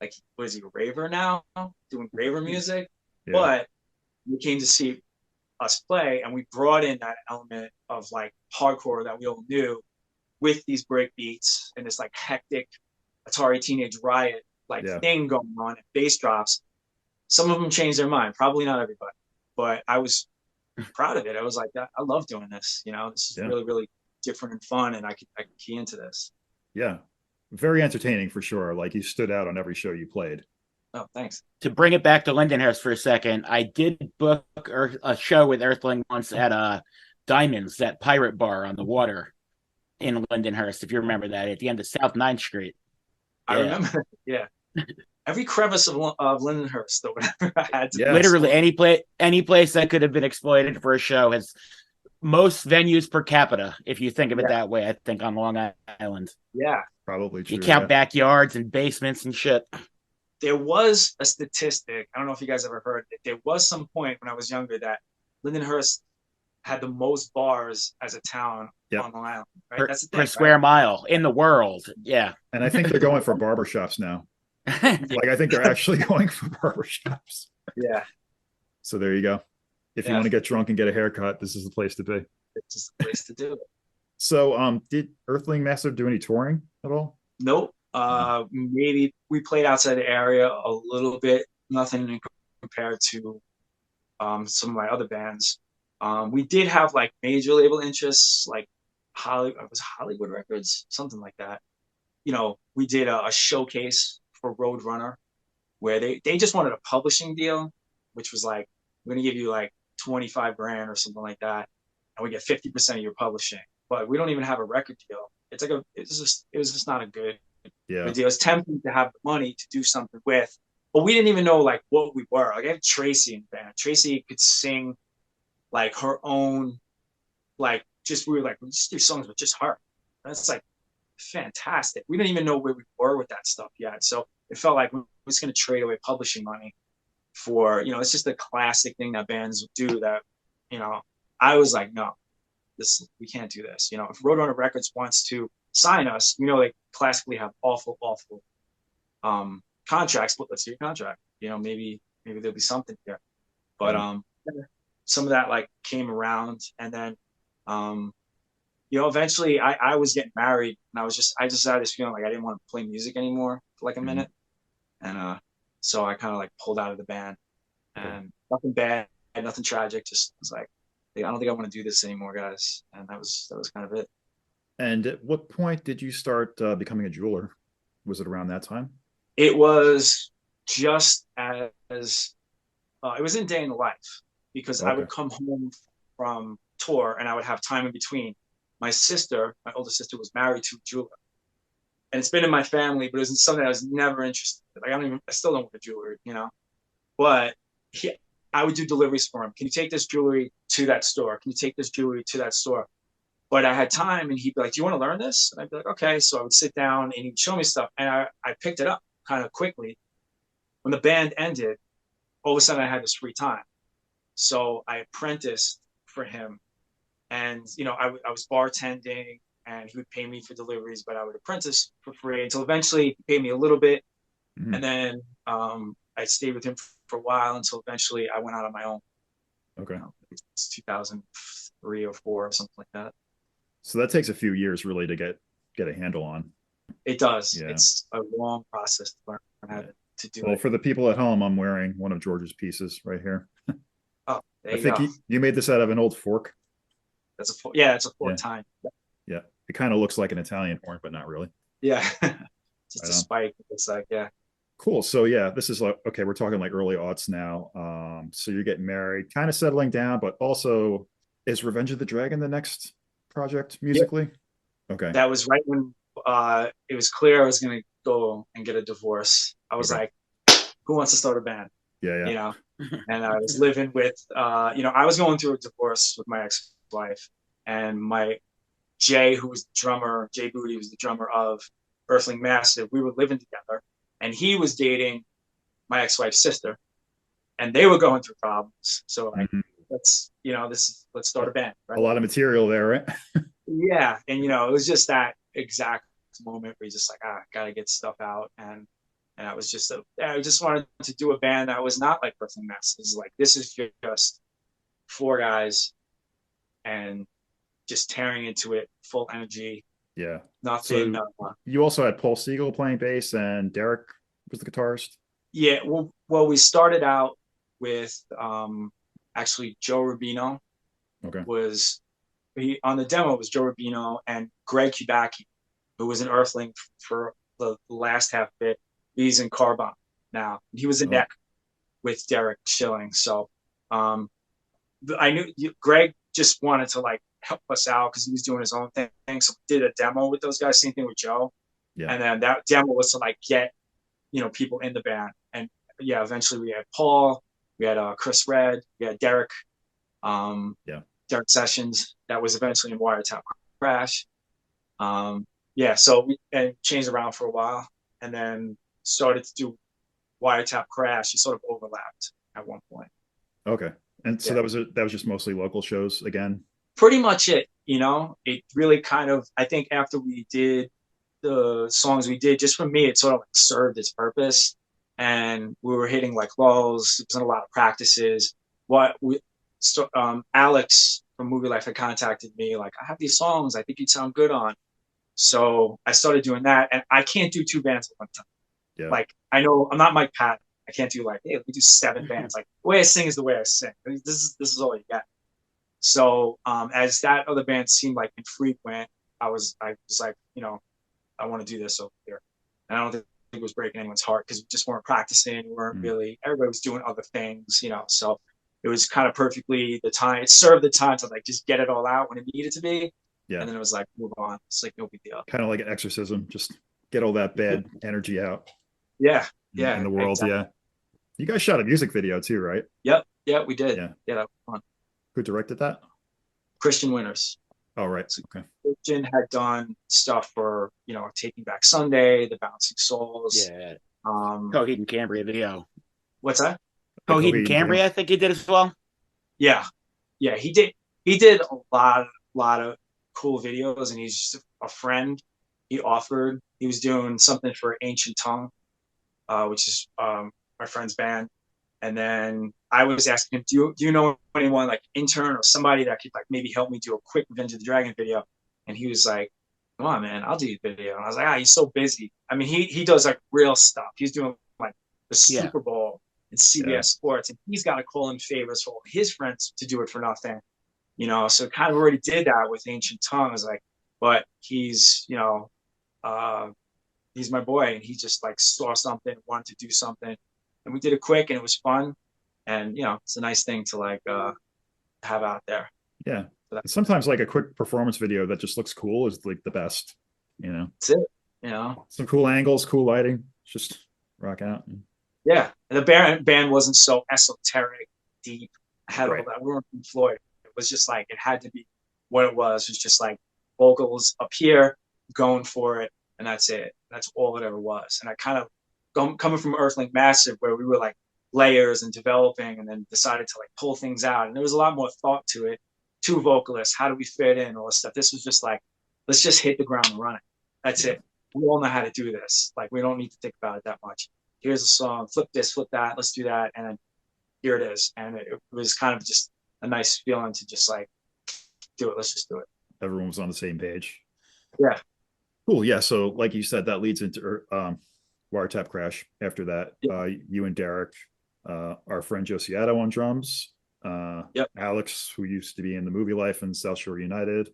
Like, what is he, a raver now, doing raver music?" Yeah. But we came to see us play, and we brought in that element of like hardcore that we all knew, with these break beats and this like hectic Atari Teenage Riot thing going on, and bass drops. Some of them changed their mind, probably not everybody, but I was proud of it. I was like, I love doing this. This is really, really different and fun, and I could key into this. Yeah, very entertaining for sure. Like, you stood out on every show you played. Oh, thanks. To bring it back to Lindenhurst for a second, I did book a show with Earthling once at Diamonds, that pirate bar on the water in Lindenhurst, if you remember that, at the end of South 9th Street. I remember. Yeah. Every crevice of Lindenhurst or whatever I had to. Literally any place that could have been exploited for a show has most venues per capita, if you think of it that way, I think, on Long Island. Yeah. Probably true. You count backyards and basements and shit. There was a statistic, I don't know if you guys ever heard it. There was some point when I was younger that Lindenhurst had the most bars as a town on Long Island. Right? That's the thing, per square mile in the world. Yeah. And I think they're going for barbershops now. Like, I think they're actually going for barbershops. Yeah. So there you go. If you want to get drunk and get a haircut, this is the place to be. It's just the place to do it. So did Earthling Massive do any touring at all? Nope. Maybe we played outside the area a little bit, nothing compared to some of my other bands. We did have like major label interests, like Hollywood Records, something like that. We did a showcase for Roadrunner where they just wanted a publishing deal, which was like, we're going to give you like 25 grand or something like that, and we get 50% of your publishing, but we don't even have a record deal. It was just not a good deal. It's tempting to have the money to do something with, but we didn't even know like what we were. Like, I had Tracy in the band. Tracy could sing like her own, like, we were like, we'll just do songs with just her. That's like fantastic. We didn't even know where we were with that stuff yet. So it felt like we were just going to trade away publishing money for, it's just a classic thing that bands do that, I was like, no, we can't do this. If Roadrunner Records wants to sign us, they classically have awful contracts, but let's see your contract. Maybe there'll be something there. But some of that like came around, and then eventually I was getting married, and I just had this feeling like I didn't want to play music anymore for like a minute. And so I kind of like pulled out of the band, and nothing bad, nothing tragic, just was like, I don't think I want to do this anymore, guys. And that was kind of it. And at what point did you start becoming a jeweler? Was it around that time? It was just as it was in day in the life, because I would come home from tour and I would have time in between. My older sister, was married to a jeweler, and it's been in my family, but it was something I was never interested in. I still don't wear jewelry, but I would do deliveries for him. Can you take this jewelry to that store? Can you take this jewelry to that store? But I had time, and he'd be like, do you want to learn this? And I'd be like, okay. So I would sit down and he'd show me stuff, and I picked it up kind of quickly. When the band ended, all of a sudden I had this free time. So I apprenticed for him, and I was bartending, and he would pay me for deliveries, but I would apprentice for free until eventually he paid me a little bit. And then I stayed with him for a while until eventually I went out on my own. Okay. It's 2003 or 4 or something like that. So that takes a few years really to get a handle on. It does. Yeah. It's a long process to learn how to do it. Well, for the people at home, I'm wearing one of George's pieces right here. Oh, there I think you made this out of an old fork. That's a fork time. Yeah. It kind of looks like an Italian horn, but not really. Yeah. Just a spike. It's like, yeah. Cool. So yeah, this is like, okay, we're talking like early aughts now. So you're getting married, kind of settling down, but also Is Revenge of the Dragon the next project Yeah, musically? Okay. that was right when it was clear I was going to go and get a divorce. I was Okay. like, who wants to start a band? Yeah, You yeah. know, and I was living with, I was going through a divorce with my ex-wife, and my Jay, who was the drummer, Jay Booty was the drummer of Earthling Massive. We were living together, and he was dating my ex-wife's sister, and they were going through problems. So like, Mhm. let's start a band, A right? lot of material there, right? Yeah, and it was just that exact moment where you're just like, gotta get stuff out, and I just wanted to do a band that was not like Earthling Massive. This is just four guys and just tearing into it, full energy, Yeah. nothing. So you also had Paul Siegel playing bass and Derek was the guitarist. Yeah, well, we started out with actually Joe Rubino Okay. was he on the demo was Joe Rubino and Greg Kubacki, who was an Earthling for the last half of it. He's in Carbon now. He was in Oh, Neck with Derek Schilling. So um, I knew Greg just wanted to like help us out because he was doing his own thing. So we did a demo with those guys. Same thing with Joe. yeah. And then that demo was to like get people in the band. And yeah, eventually we had Paul, we had Chris Red, we had Derek, Yeah. Derek Sessions. That was eventually in Wiretap Crash. Yeah, so we and changed around for a while, and then started to do Wiretap Crash. It sort of overlapped at one point. Okay. And so Yeah, that was just mostly local shows again. pretty much it. It really kind of. I think after we did the songs we did, just for me, it sort of like served its purpose, and we were hitting like lulls. There wasn't a lot of practices. What we, so, Alex from Movie Life had contacted me like, I have these songs I think you'd sound good on. So I started doing that, and I can't do two bands at one time. Yeah. Like I know I'm not Mike Patton. I can't do like, hey, we do seven bands. Like the way I sing is the way I sing. This is all you got. So as that other band seemed like infrequent, I was like, I want to do this over here. And I don't think it was breaking anyone's heart because we just weren't practicing. We weren't really. Everybody was doing other things. So it was kind of perfectly the time. It served the time to like just get it all out when it needed to be, Yeah. and then it was like move on. It's like no big deal. Kind of like an exorcism. Just get all that bad energy out Yeah, in yeah, the world. exactly. Yeah. You guys shot a music video too, right? Yep, yeah, we did. Yeah. Yeah, that was fun. Who directed that? Christian Winters. Oh, right. So Okay. Christian had done stuff for Taking Back Sunday, The Bouncing Souls. Yeah. Um, Coheed and Cambria video. what's that? Coheed and Coheed Cambria, I think he did as well. Yeah, yeah, he did. He did a lot of cool videos, and he's just a friend. He offered. He was doing something for Ancient Tongue, which is my friend's band. And then I was asking him, do you know anyone like intern or somebody that could like maybe help me do a quick Revenge of the Dragon video? And he was like, come on, man, I'll do your video. And I was like, he's so busy. I mean, he does like real stuff. He's doing like the Yeah. Super Bowl and CBS Yeah. Sports, and he's got to call in favors for all his friends to do it for nothing. So kind of already did that with Ancient Tongue. I was like, but he's my boy, and he just like saw something, wanted to do something, and we did it quick, and it was fun, and it's a nice thing to like have out there. Yeah. So Sometimes like a quick performance video that just looks cool is like the best. that's it. Some cool angles, cool lighting. Just rock out. Yeah, and the band wasn't so esoteric, deep. I had Right. all that. We weren't from Floyd. It was just like it had to be what it was. It was just like vocals up here, going for it, and that's it. That's all it ever was. And I kind of coming from Earthling Massive, where we were like layers and developing, and then decided to like pull things out. And there was a lot more thought to it. Two vocalists, how do we fit in all this stuff? This was just like, let's just hit the ground and run it. That's Yeah. it. We all know how to do this. Like we don't need to think about it that much. Here's a song, flip this, flip that, let's do that, and then here it is. And it was kind of just a nice feeling to just like do it. Let's just do it. Everyone was on the same page. Yeah. Cool. Yeah. So, like you said, that leads into Wiretap Crash. After that, Yeah. you and Derek, our friend Josiato on drums, Yep. Alex, who used to be in the Movie Life and South Shore United.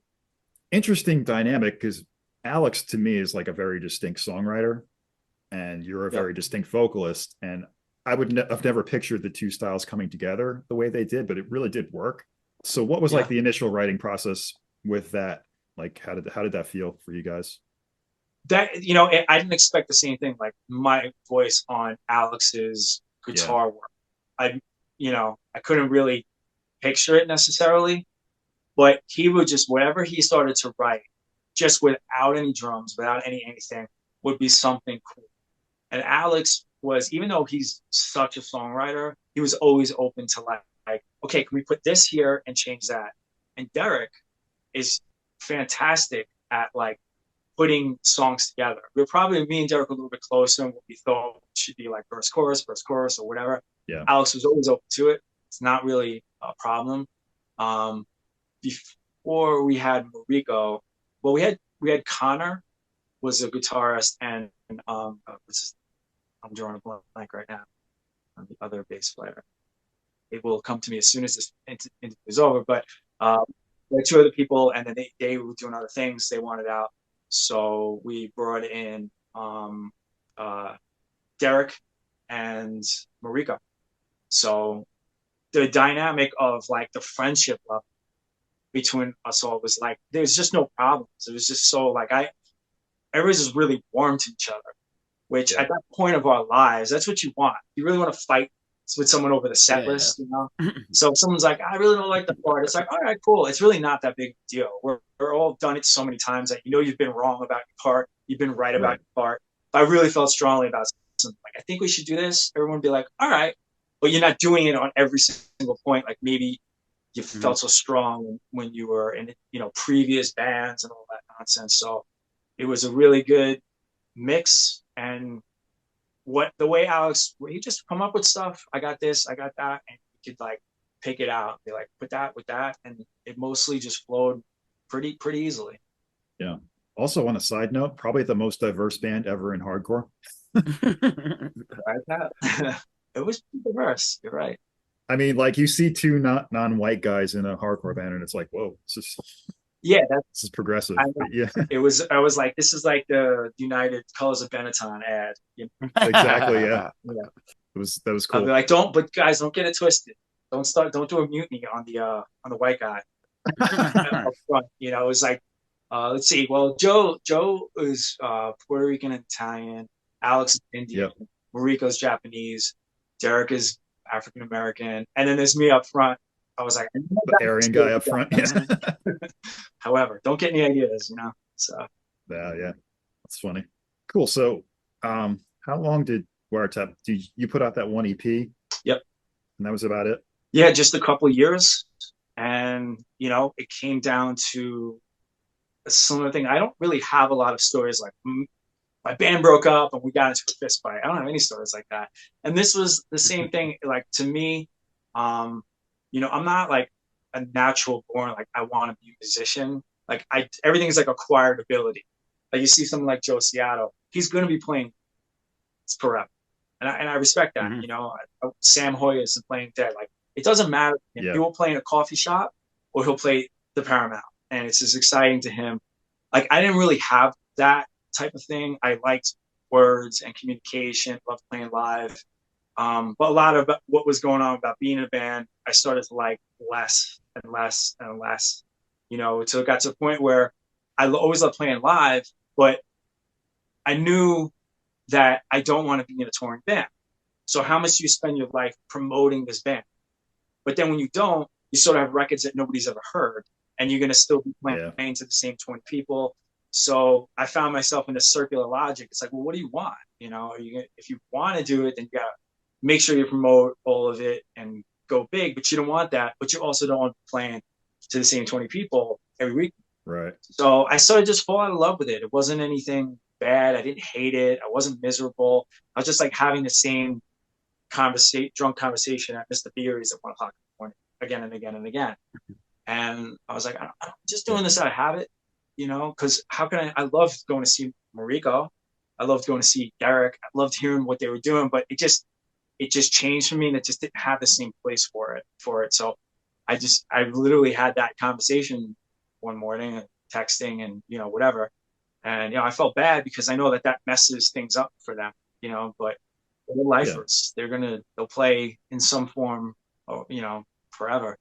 Interesting dynamic because Alex to me is like a very distinct songwriter, and you're a Yeah. very distinct vocalist. And I would have never pictured the two styles coming together the way they did, but it really did work. So what was like Yeah. the initial writing process with that? Like how did that feel for you guys? That, I didn't expect the same thing, like my voice on Alex's Yeah. guitar work. I, I couldn't really picture it necessarily, but he would just, whatever he started to write, just without any drums, without anything, would be something cool. And Alex was, even though he's such a songwriter, he was always open to like, okay, can we put this here and change that? And Derek is fantastic at like putting songs together. We're probably, me and Derek, a little bit closer in what we thought should be like first chorus, or whatever. Yeah. Alex was always open to it. It's not really a problem. Um, Before we had Mariko, well, we had Connor was a guitarist, and I'm drawing a blank right now on the other bass player. It will come to me as soon as this interview is over. But there are two other people, and then they were doing other things. They wanted out, so we brought in uh, Derek and Marika. So the dynamic of like the friendship level between us all was like there's just no problems. It was just so like everybody's just really warm to each other. Which Yeah. at that point of our lives, that's what you want. You really want to fight with someone over the set Yeah. list, So if someone's like, I really don't like the part, it's like, all right, cool. It's really not that big a deal. We're all done it so many times that you've been wrong about your part, you've been right about Right. your part. If I really felt strongly about something, like I think we should do this, everyone would be like, all right, but you're not doing it on every single point. Like maybe you felt so strong when you were in previous bands and all that nonsense. So it was a really good mix. And the way Alex, he just come up with stuff. I got this, I got that, and you could like pick it out, be like, put that with that, and it mostly just flowed pretty easily. Yeah. Also, on a side note, probably the most diverse band ever in hardcore. Right, that it was diverse. You're right. I mean, like you see two non-white guys in a hardcore band, and it's like, whoa, Yeah, this is progressive. I But yeah, it was. I was like, this is like the United Colors of Benetton ad. exactly. Yeah, Yeah. that was I'll be cool. like, but guys, don't get it twisted. Don't do a mutiny on the white guy. Up front. It was like, let's see. Well, Joe is Puerto Rican and Italian. Alex is Indian. Yep. Mariko's Japanese. Derek is African American. And then there's me up front. I was like, The Aryan guy up front. Yeah. However, don't get any ideas. So Yeah, that's funny. Cool. So, how long did Wiretap? Did you put out that one EP? Yep. And that was about it. Yeah, just a couple of years, and it came down to a similar thing. I don't really have a lot of stories like my band broke up and we got into a fist fight. I don't have any stories like that. And this was the same thing. Like to me, I'm not like a natural born, like I want to be a musician. Like everything's like acquired ability. Like you see someone like Joe Seattle, he's going to be playing forever. And I respect that. Sam Hoyer is playing dead. Like it doesn't matter. Yeah. He will play in a coffee shop or he'll play the Paramount. And it's as exciting to him. Like I didn't really have that type of thing. I liked words and communication, loved playing live. But a lot of what was going on about being in a band, I started to like less and less and less, until it got to a point where I always loved playing live, but I knew that I don't want to be in a touring band. So how much do you spend your life promoting this band? But then when you don't, you sort of have records that nobody's ever heard, and you're going to still be playing to the same 20 people. So I found myself in a circular logic. It's like, well, what do you want? If you want to do it, then you got to make sure you promote all of it and go big, but you don't want that. But you also don't want to be playing to the same 20 people every week. Right. So I started just fall out of love with it. It wasn't anything bad. I didn't hate it. I wasn't miserable. I was just like having the same drunk conversation at Mr. Beery's at 1:00 in the morning, again and again and again. And I was like, I'm just doing this out of habit, because how can I loved going to see Mariko. I loved going to see Derek. I loved hearing what they were doing, but it just changed for me, and it just didn't have the same place for it. So I literally had that conversation one morning, texting and, whatever. And, I felt bad because I know that messes things up for them, but they're lifers. They'll play in some form, forever.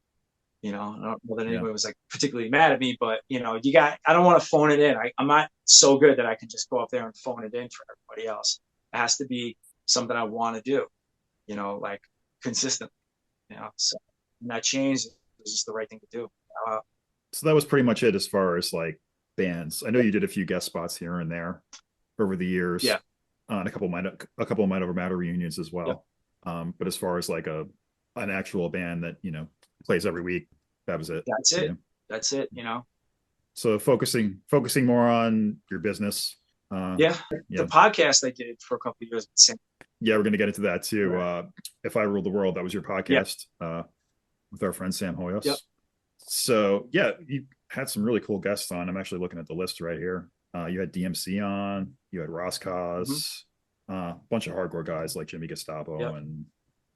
You know, I don't know that Yeah. anybody was like particularly mad at me, but you know, I don't want to phone it in. I'm not so good that I can just go up there and phone it in for everybody else. It has to be something I want to do, you know, like consistently, you know. So and that change was just the right thing to do. Uh, So that was pretty much it as far as like bands. I know you did a few guest spots here and there over the years yeah, on a couple of Mind Over Matter reunions as yep, well. But as far as like an actual band that plays every week, that was it. that's You it. know? That's it. You know, So focusing more on your business. Uh, yeah. The yeah, podcast I did for a couple of years, yeah, we're gonna get into that too. right. If I Ruled the World, that was your Yeah, podcast with our friend Sam yep, Hoyos. So yeah, you had some really cool guests on. I'm actually looking at the list right here. You had DMC on, you had Ross hmm, Cause, a bunch of hardcore guys like Jimmy yep. Gestapo and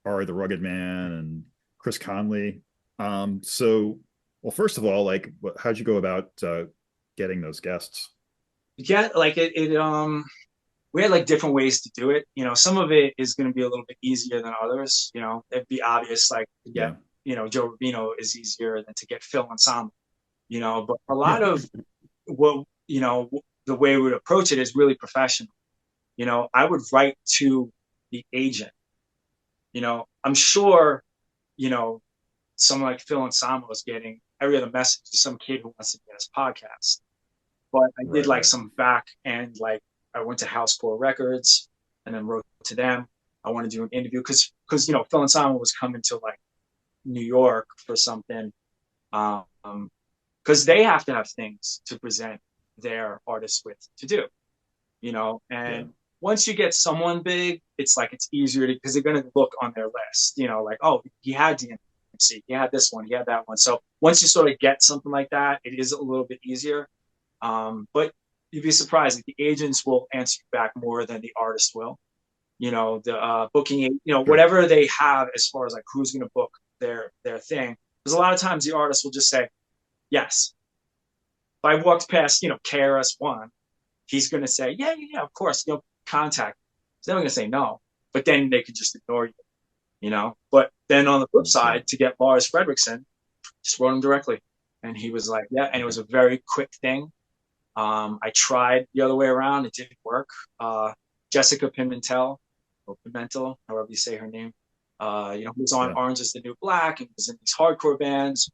Ari the Rugged Man and Chris Conley. So, well, first of all, like, how'd you go about getting those guests? Yeah, like we had like different ways to do it. You know, some of it is going to be a little bit easier than others. You know, it'd be obvious, like to get, Yeah, you know, Joe Rubino is easier than to get Phil Ensemble, you know, but a lot yeah, of what, you know, the way we would approach it is really professional. You know, I would write to the agent, you know, I'm sure, you know, someone like Phil Ensemble is getting every other message to some kid who wants to get his podcast. But I did right, like right, some back end, like I went to Housecore Records and then wrote to them. I want to do an interview because you know Phil and Simon was coming to like New York for something, because they have to have things to present their artists with to do, you know. yeah, And once you get someone big, it's like it's easier to because they're going to look on their list, you know, like oh he had DMC, he had this one, he had that one. So once you sort of get something like that, it is a little bit easier. But you'd be surprised that the agents will answer you back more than the artist will. You know, the booking, you know, sure, whatever they have as far as like who's going to book their thing. Because a lot of times the artist will just say yes. If I walked past, you know, KRS-One, he's going to say yeah, of course, you know, contact. So they're going to say no, but then they could just ignore you, you know. But then on the flip yeah, side, to get Lars Fredrickson, just wrote him directly, and he was like, yeah, and it okay, was a very quick thing. I tried the other way around. It didn't work. Jessica Pimentel, or Pimentel, however you say her name, you know, who was on yeah, Orange is the New Black and was in these hardcore bands.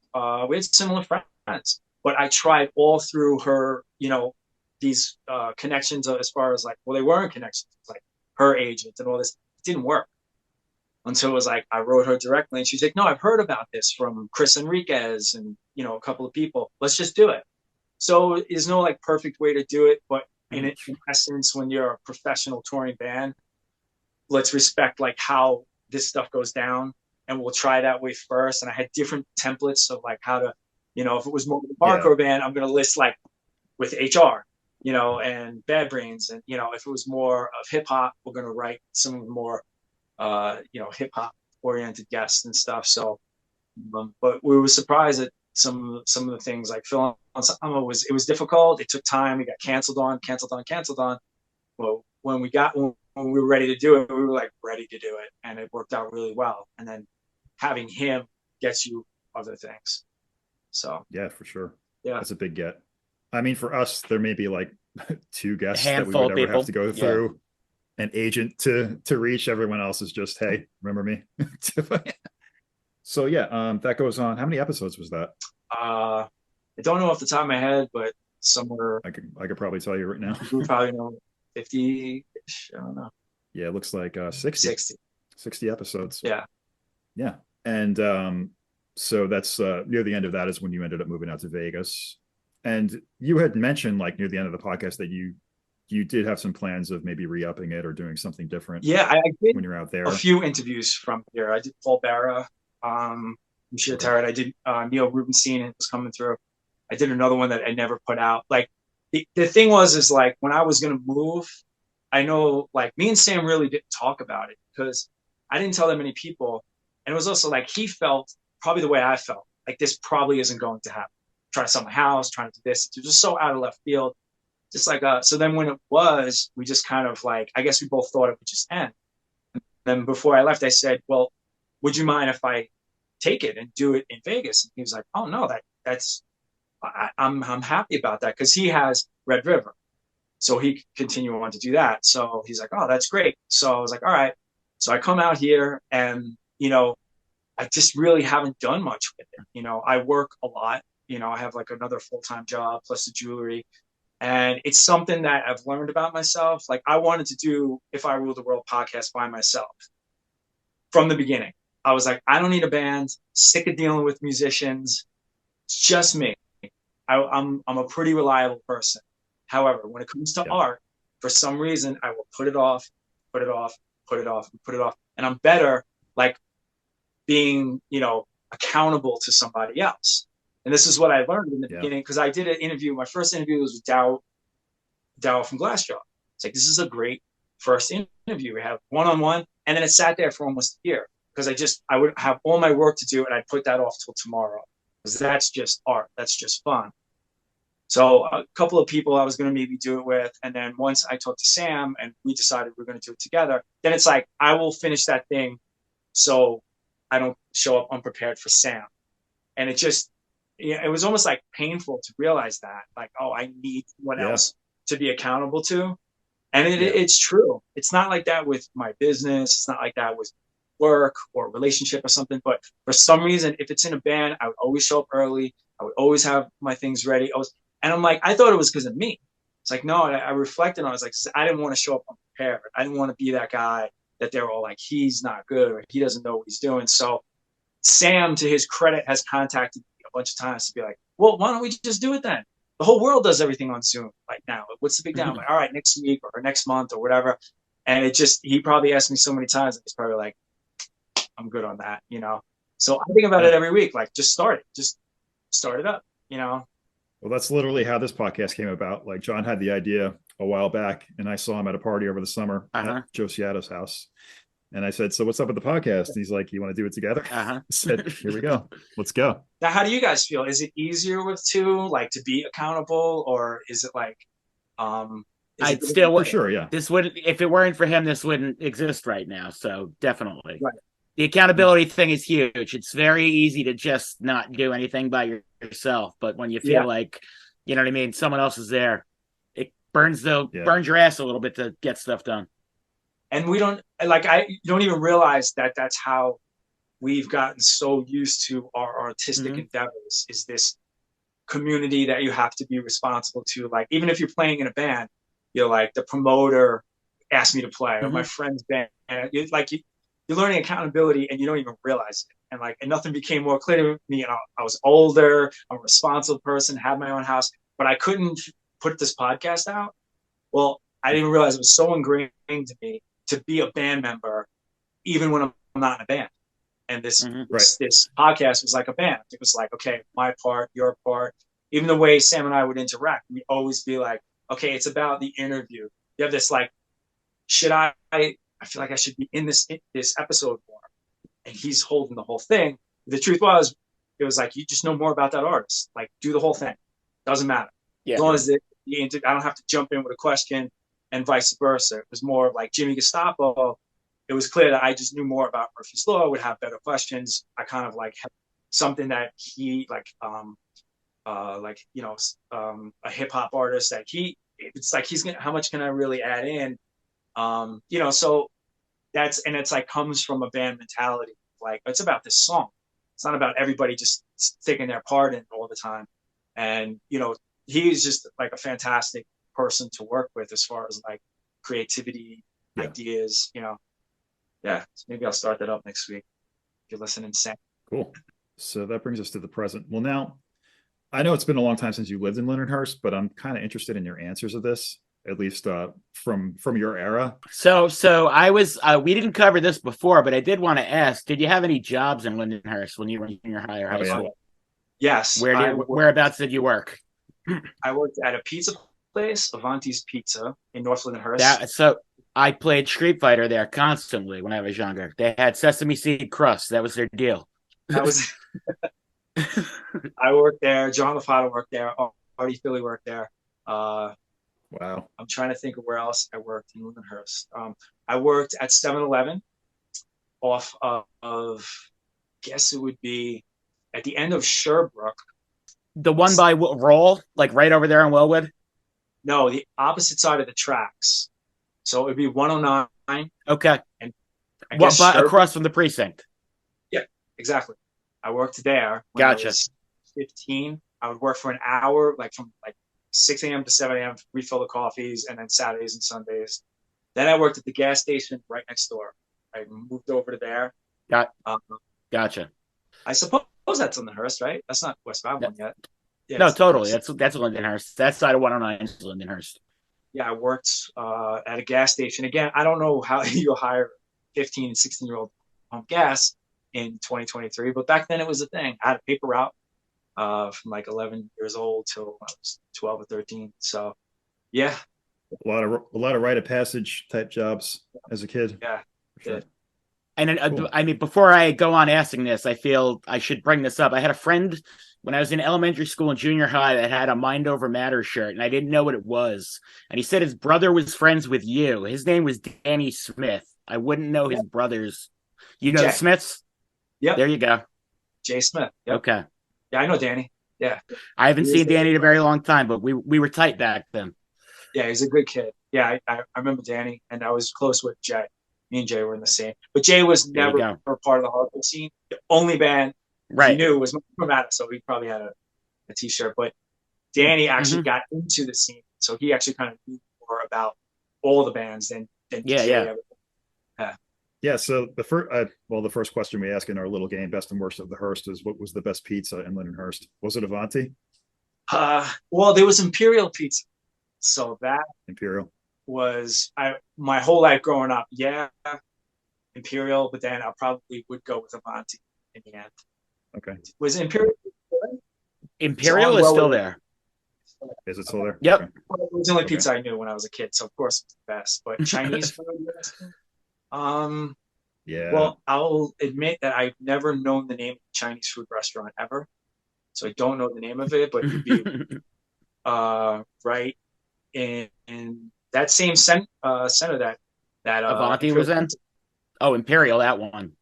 We had similar friends, but I tried all through her, you know, these connections as far as like, well, they weren't connections, like her agent and all this. It didn't work until it was like I wrote her directly, and she's like, "No, I've heard about this from Chris Enriquez and you know a couple of people. Let's just do it." So there's no like perfect way to do it, but in essence, when you're a professional touring band, let's respect like how this stuff goes down, and we'll try that way first. And I had different templates of like how to, you know, if it was more of a yeah, hardcore band, I'm going to list like with HR, you know, and Bad Brains, and you know, if it was more of hip hop, we're going to write some of the more, you know, hip hop oriented guests and stuff. So, but we were surprised at some of the things like Phil Anselmo was it was difficult. It took time. It got canceled on. Well, when we were ready to do it, we were like ready to do it, and it worked out really well. And then having him gets you other things. So yeah, for sure. yeah, That's a big get. I mean, for us, there may be like two A guests that we handful would of ever have people. to go Yeah. through an agent to reach. Everyone else is just, hey, remember me? So yeah, that goes on. How many episodes was that? I don't know off the top of my head, but somewhere I could probably tell you right now. we probably know 50. I don't know, Yeah, it looks like 60, 60. 60 episodes. Yeah, Yeah. And so that's near the end of that is when you ended up moving out to Vegas. And you had mentioned like near the end of the podcast that you did have some plans of maybe re-upping it or doing something different yeah. I did when you're out a there. few interviews from here. I did Paul Barra, Michelle Okay. Tarrant. I did Neil Rubenstein. It was coming through. I did another one that I never put out. Like the thing was, is like when I was gonna move, I know like me and Sam really didn't talk about it because I didn't tell that many people, and it was also like he felt probably the way I felt. Like this probably isn't going to happen. Trying to sell my house, trying to do this. It was just so out of left field. Just like so then when it was, we just kind of like I guess we both thought it would just end. Then before I left, I said, "Well, would you mind if I take it and do it in Vegas. And he was like, oh no, I'm happy about that because he has Red River. So he could continue on to do that. So he's like, oh, that's great. So I was like, all right. So I come out here and, I just really haven't done much with it. I work a lot. I have like another full-time job plus the jewelry. And it's something that I've learned about myself. Like I wanted to do If I Ruled the World podcast by myself from the beginning. I was like, I don't need a band, sick of dealing with musicians. It's just me. I'm a pretty reliable person. However, when it comes to art, for some reason, I will put it off, put it off, put it off, put it off. And I'm better like being, accountable to somebody else. And this is what I learned in the beginning because I did an interview. My first interview was with Dow from Glassjaw. It's like, this is a great first interview. We have one-on-one. And then it sat there for almost a year because I would have all my work to do and I'd put that off till tomorrow because that's just art. That's just fun. So a couple of people I was going to maybe do it with. And then once I talked to Sam and we decided we're going to do it together, then it's like, I will finish that thing so I don't show up unprepared for Sam. And it was almost like painful to realize that, like, oh, I need someone else to be accountable to. And it's true. It's not like that with my business. It's not like that with work or relationship or something. But for some reason, if it's in a band, I would always show up early. I would always have my things ready. And I'm like, I thought it was because of me. It's like, no, I reflected on it. I was like, I didn't want to show up unprepared. I didn't want to be that guy that they're all like, he's not good or he doesn't know what he's doing. So Sam, to his credit, has contacted me a bunch of times to be like, well, why don't we just do it then? The whole world does everything on Zoom right now. What's the big deal? I'm like, all right, next week or next month or whatever. And he probably asked me so many times. He's probably like, I'm good on that, So I think about it every week. Like, just start it. Just start it up, Well, that's literally how this podcast came about. Like John had the idea a while back and I saw him at a party over the summer at Joe Ciato's house. And I said, so what's up with the podcast? And he's like, you want to do it together? I said, here we go. Let's go. Now, how do you guys feel? Is it easier with two, like to be accountable, or is it like, I'd still, for sure. Yeah. This wouldn't, if it weren't for him, this wouldn't exist right now. So definitely. Right. The accountability thing is huge. It's very easy to just not do anything by yourself. But when you feel like, you know what I mean? Someone else is there. It burns your ass a little bit to get stuff done. And you don't even realize that that's how we've gotten so used to our artistic endeavors, is this community that you have to be responsible to. Like, even if you're playing in a band, you're like, the promoter asked me to play, or my friend's band. And you're learning accountability and you don't even realize it. And nothing became more clear to me. I was older, I'm a responsible person, had my own house, but I couldn't put this podcast out. Well, I didn't realize it was so ingrained to me to be a band member, even when I'm not in a band. And this podcast was like a band. It was like, okay, my part, your part. Even the way Sam and I would interact, we'd always be like, okay, it's about the interview. You have this like, I feel like I should be in this episode more. And he's holding the whole thing. The truth was, it was like, you just know more about that artist. Like, do the whole thing. Doesn't matter. As long as I don't have to jump in with a question, and vice versa. It was more like Jimmy Gestapo. It was clear that I just knew more about Murphy's Law, would have better questions. I kind of like had something that he a hip hop artist that it's like how much can I really add in? So it's like comes from a band mentality. Like, it's about this song. It's not about everybody just sticking their part in all the time. And, he's just like a fantastic person to work with as far as like creativity, ideas, So maybe I'll start that up next week if you're listening, Sam. Cool. So that brings us to the present. Well, now I know it's been a long time since you lived in Lindenhurst, but I'm kind of interested in your answers of this, at least from your era. So I was we didn't cover this before, but I did want to ask, did you have any jobs in Lindenhurst when you were in your high school? Yes. Whereabouts did you work? I worked at a pizza place, Avanti's Pizza, in North Lindenhurst. So I played Street Fighter there constantly when I was younger. They had sesame seed crust. That was their deal. That was. I worked there. John LaFado worked there. Artie Philly worked there. Wow. I'm trying to think of where else I worked in Lindenhurst. I worked at 7-Eleven off of guess it would be at the end of Sherbrooke. The one by Roll, like right over there in Wellwood. No, the opposite side of the tracks. So it'd be 109. Okay. And I What, guess but Sherbrooke. across from the precinct? Yeah, exactly. I worked there when I Gotcha. was 15. I would work for an hour, like from like 6 a.m. to 7 a.m. to refill the coffees, and then Saturdays and Sundays. Then I worked at the gas station right next door. I moved over to there. Um, Gotcha. I suppose that's Lindenhurst, right? That's not West Babylon yet. Yeah, No, it's totally. Lindenhurst. That's Lindenhurst. That side of 109 is Lindenhurst. Yeah, I worked at a gas station. Again, I don't know how you hire 15 and 16-year-old pump gas in 2023, but back then it was a thing. I had a paper route from like 11 years old till I was 12 or 13. So, yeah. A lot of rite of passage type jobs as a kid. Yeah. Sure. And Cool. I mean, before I go on asking this, I feel I should bring this up. I had a friend when I was in elementary school and junior high that had a Mind Over Matter shirt, and I didn't know what it was. And he said his brother was friends with you. His name was Danny Smith. I wouldn't know his brothers. You know Jay. the Smiths? Yep. There you go. Jay Smith. Yep. Okay. Yeah, I know Danny. Yeah. I haven't seen Danny in a very long time, but we were tight back then. Yeah, he's a good kid. Yeah, I remember Danny, and I was close with Jay. Me and Jay were in the same. But Jay was never part of the hardcore scene. The only band he knew was Matter, so he probably had a T-shirt. But Danny actually got into the scene, so he actually kind of knew more about all the bands than Jay. Yeah. So the first question we ask in our little game, best and worst of the Hearst, is what was the best pizza in Lindenhurst? Was it Avanti? Well, there was Imperial Pizza, so that Imperial was my whole life growing up. Yeah, Imperial, but then I probably would go with Avanti in the end. Okay. Was Imperial? Imperial is still there. Is it still there? Yep. Okay. It was the only pizza I knew when I was a kid, so of course it's the best. But Chinese food, yeah. Well, I'll admit that I've never known the name of a Chinese food restaurant ever, so I don't know the name of it. But it'd be right in that same center that Avanti was in. Oh, Imperial, that one.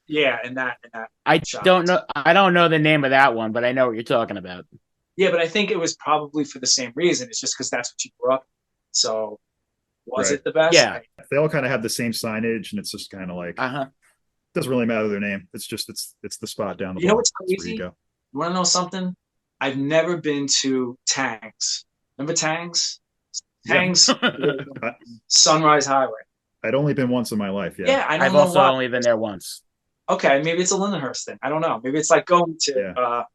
Yeah, and that. I don't know the name of that one, but I know what you're talking about. Yeah, but I think it was probably for the same reason. It's just because that's what you grew up. So, was it the best? Yeah, they all kind of have the same signage, and it's just kind of like doesn't really matter their name. It's just it's the spot down the. You know what's crazy? Where you go. You want to know something? I've never been to Tang's. Remember Tang's? Tang's Sunrise Highway. I'd only been once in my life. Yeah. Yeah, I've also only been there once. Okay, maybe it's a Lindenhurst thing. I don't know. Maybe it's like going to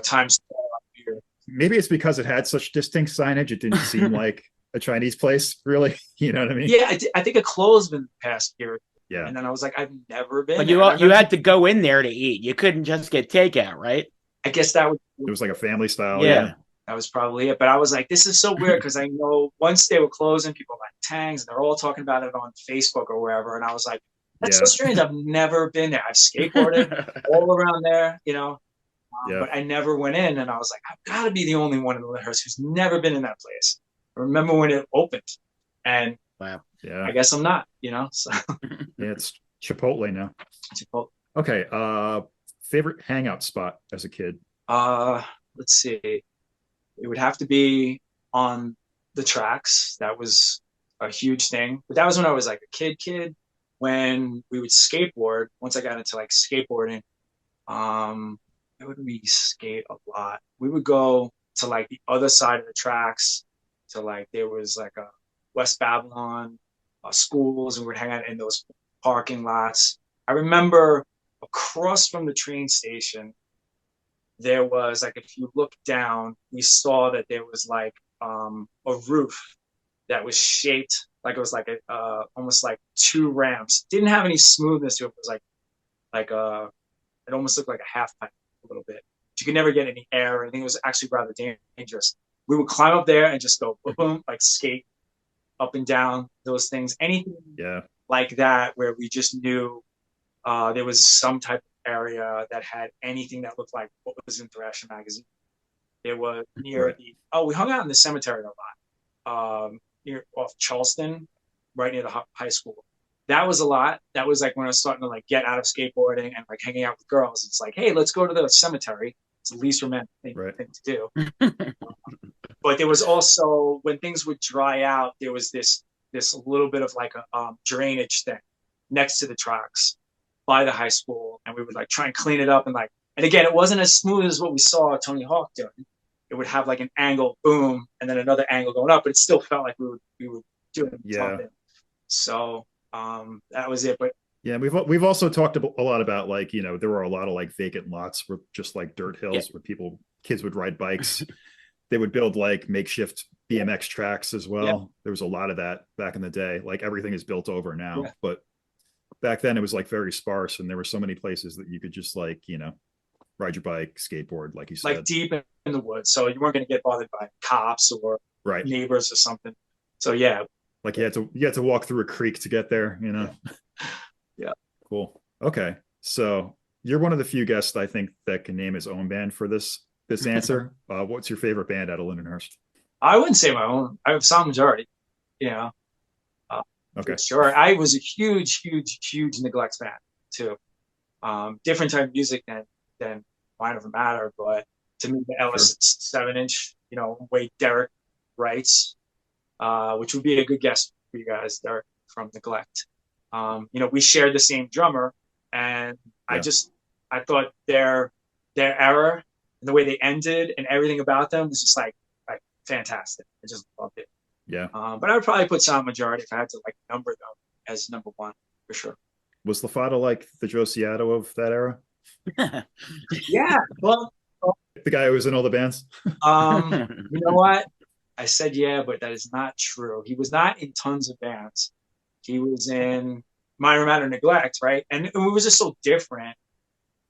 Times Square up here. Maybe it's because it had such distinct signage. It didn't seem like a Chinese place, really. You know what I mean? Yeah, I think it closed in the past year. Yeah. And then I was like, I've never been. But you had to go in there to eat. You couldn't just get takeout, right? I guess that was. It was like a family style. Yeah. That was probably it. But I was like, this is so weird because I know once they were closing, people were like Tangs, and they're all talking about it on Facebook or wherever. And I was like, that's so strange. I've never been there. I've skateboarded all around there, but I never went in. And I was like, I've got to be the only one in Lindenhurst who's never been in that place. I remember when it opened, and wow, I guess I'm not, So yeah, it's Chipotle now. Chipotle. Okay. Favorite hangout spot as a kid? Let's see. It would have to be on the tracks. That was a huge thing. But that was when I was like a kid. When we would skateboard, once I got into like skateboarding, it would be skate a lot. We would go to like the other side of the tracks to like, there was like a West Babylon schools, and we'd hang out in those parking lots. I remember across from the train station, there was like, if you look down, we saw that there was like a roof that was shaped like it was like a almost like two ramps. Didn't have any smoothness to it. It was like it almost looked like a half pipe a little bit. But you could never get any air. I think it was actually rather dangerous. We would climb up there and just go boom, boom, like skate up and down those things. Anything like that where we just knew there was some type of area that had anything that looked like what was in Thrasher magazine. It was near we hung out in the cemetery a lot. Near off Charleston, right near the high school. that was a lot. That was like when I was starting to like get out of skateboarding and like hanging out with girls. It's like, hey, let's go to the cemetery. It's the least romantic Right. thing to do. But there was also when things would dry out, there was this little bit of like a drainage thing next to the tracks by the high school, and we would like try and clean it up and like. And again, it wasn't as smooth as what we saw Tony Hawk doing. It would have like an angle, boom, and then another angle going up, but it still felt like we were doing something. So that was it. But yeah, we've also talked a lot about like, you know, there were a lot of like vacant lots where just like dirt hills where kids would ride bikes. They would build like makeshift BMX tracks as well. Yeah. There was a lot of that back in the day. Like everything is built over now, but back then it was like very sparse, and there were so many places that you could just like, you know, ride your bike, skateboard, like you said, like deep in the woods, so you weren't going to get bothered by cops or neighbors or something. So yeah, like you had to walk through a creek to get there, you know. Yeah. Cool. Okay, so you're one of the few guests I think that can name his own band for this answer. What's your favorite band out of Lindenhurst? I wouldn't say my own. I have some majority, you know. Okay, sure. I was a huge Neglect fan too. Different type of music than Mind Over Matter, but to me, the Ellis 7-inch, you know, way Derek writes, which would be a good guess for you guys, Derek from Neglect. You know, we shared the same drummer, and I thought their era and the way they ended and everything about them was just like fantastic. I just loved it. Yeah. But I would probably put Silent Majority if I had to like number them as number one for sure. Was LaFada like the Joe Ciato of that era? Yeah. Well, the guy who was in all the bands. You know what? I said yeah, but that is not true. He was not in tons of bands. He was in Minor Matter Neglect, right? And it was just so different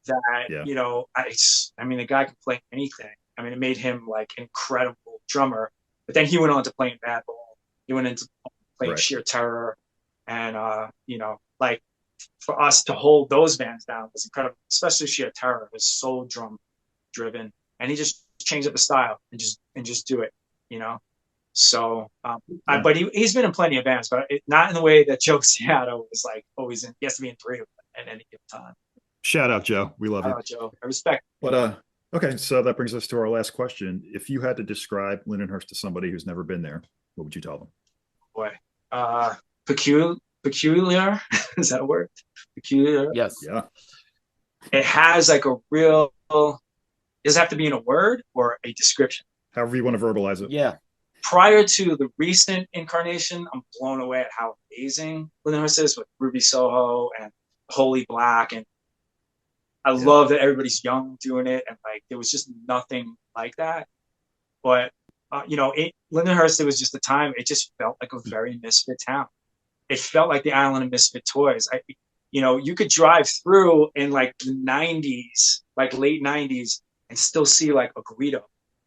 that you know, I mean, the guy could play anything. I mean, it made him like an incredible drummer. But then he went on to playing Madball. He went into playing Sheer Terror, and you know, like for us to hold those bands down was incredible. Especially Sheer Terror was so drum driven, and he just changed up the style and just do it, you know. So, but he's been in plenty of bands, but not in the way that Joe Ciato was like always in. He has to be in 3 of them at any given time. Shout out, Joe. We love you. Shout out, Joe. I respect. But okay, so that brings us to our last question. If you had to describe Lindenhurst to somebody who's never been there, what would you tell them? Boy, peculiar. Is that a word? Peculiar. Yes. Yeah. It has like a real. Does it have to be in a word or a description? However you want to verbalize it. Yeah. Prior to the recent incarnation, I'm blown away at how amazing Lindenhurst is with Ruby Soho and Holy Black, and I love that everybody's young doing it, and like there was just nothing like that. But you know, Lindenhurst, it was just the time. It just felt like a very misfit town. It felt like the island of misfit toys. You know, you could drive through in like the '90s, like late '90s, and still see like a Greedo.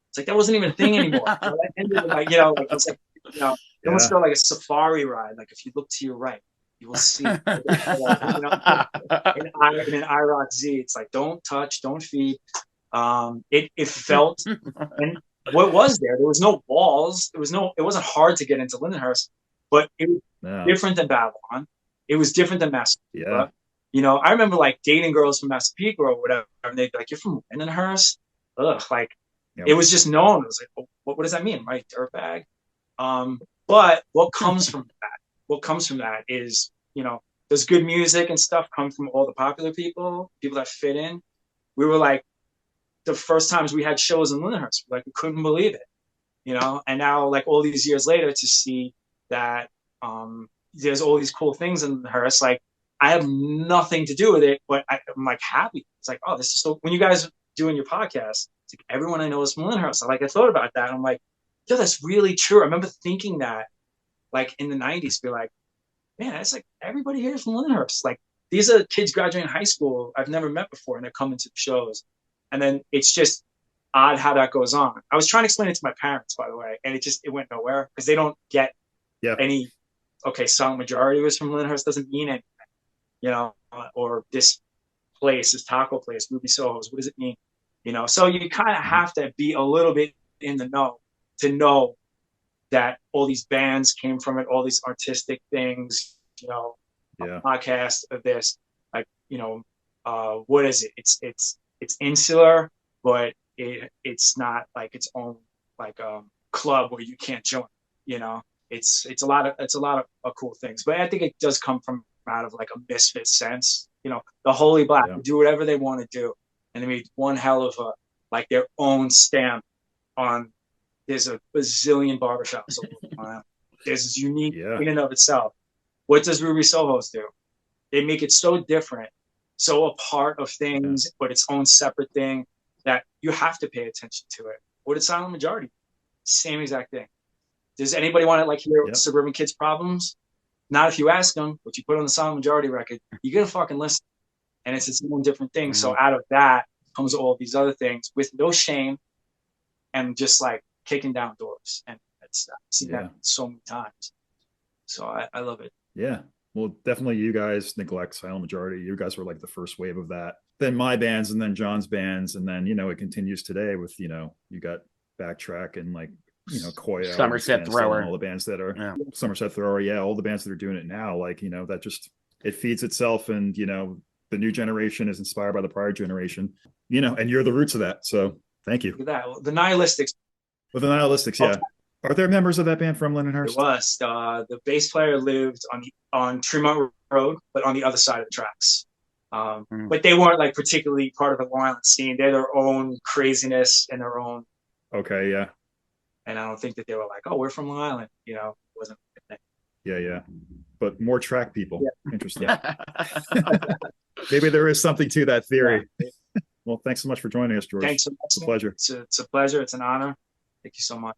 It's like that wasn't even a thing anymore. That ended with, like, you know, like it's like, you know, it almost felt like a safari ride. Like if you look to your right, you will see. You know, in IROC Z, it's like don't touch, don't feed. It felt, and what was there? There was no walls. It wasn't hard to get into Lindenhurst, but it was different than Babylon. It was different than Massapequa. Yeah. You know, I remember like dating girls from Massapequa or whatever, and they'd be like, "You're from Lindenhurst?" Ugh, like. Yep. It was just known. It was like, what does that mean, right? Dirtbag. But what comes from that? What comes from that is, you know, does good music and stuff come from all the popular people that fit in? We were like, the first times we had shows in Lindenhurst, like we couldn't believe it, you know. And now, like all these years later, to see that there's all these cool things in Lindenhurst, like I have nothing to do with it, but I'm like happy. It's like, oh, this is so. When you guys doing your podcast, it's like everyone I know is from Lindenhurst. I thought about that. And I'm like, yo, that's really true. I remember thinking that, like in the '90s, be like, man, that's like everybody here is from Lindenhurst. Like these are kids graduating high school I've never met before, and they're coming to the shows. And then it's just odd how that goes on. I was trying to explain it to my parents, by the way, and it went nowhere because they don't get any. Okay, Silent Majority was from Lindenhurst doesn't mean anything, you know, or this taco place, Ruby Soho's. What does it mean? You know, so you kind of have to be a little bit in the know to know that all these bands came from it, all these artistic things, you know, Yeah. podcast of this. Like, what is it? It's insular, but it's not like its own like club where you can't join. You know, it's a lot of cool things. But I think it does come from out of like a misfit sense. The Holy Black do whatever they want to do, and they made one hell of a like their own stamp on. There's a bazillion barbershops. There's unique in and of itself. What does Ruby Soho's do? They make it so different, so a part of things, but its own separate thing that you have to pay attention to it. What did Silent Majority? Same exact thing. Does anybody want to like hear Suburban Kids' problems? Not if you ask them, but you put on the Silent Majority record, you're gonna fucking listen. And it's its own different thing. So out of that comes all these other things with no shame and just like kicking down doors. And I've seen that so many times. So I love it. Yeah. Well, definitely you guys neglect Silent Majority. You guys were like the first wave of that. Then my bands and then John's bands. And then, it continues today with, you got Backtrack and like, Koya, Somerset Thrower, and all the bands that are Somerset Thrower. Yeah. All the bands that are doing it now, like, that just, it feeds itself. And, the new generation is inspired by the prior generation, and you're the roots of that. So thank you. Look at that. The Nihilistics. Well, the Nihilistics. Yeah. Are there members of that band from Lindenhurst? It was. The bass player lived on Tremont Road, but on the other side of the tracks. But they weren't like particularly part of the Long Island scene. They're their own craziness and their own. Okay. Yeah. And I don't think that they were like, oh, we're from Long Island. It wasn't a thing. Yeah. But more track people. Yeah. Interesting. Maybe there is something to that theory. Yeah. Well, thanks so much for joining us, George. Thanks so much. It's a pleasure. It's a pleasure. It's an honor. Thank you so much.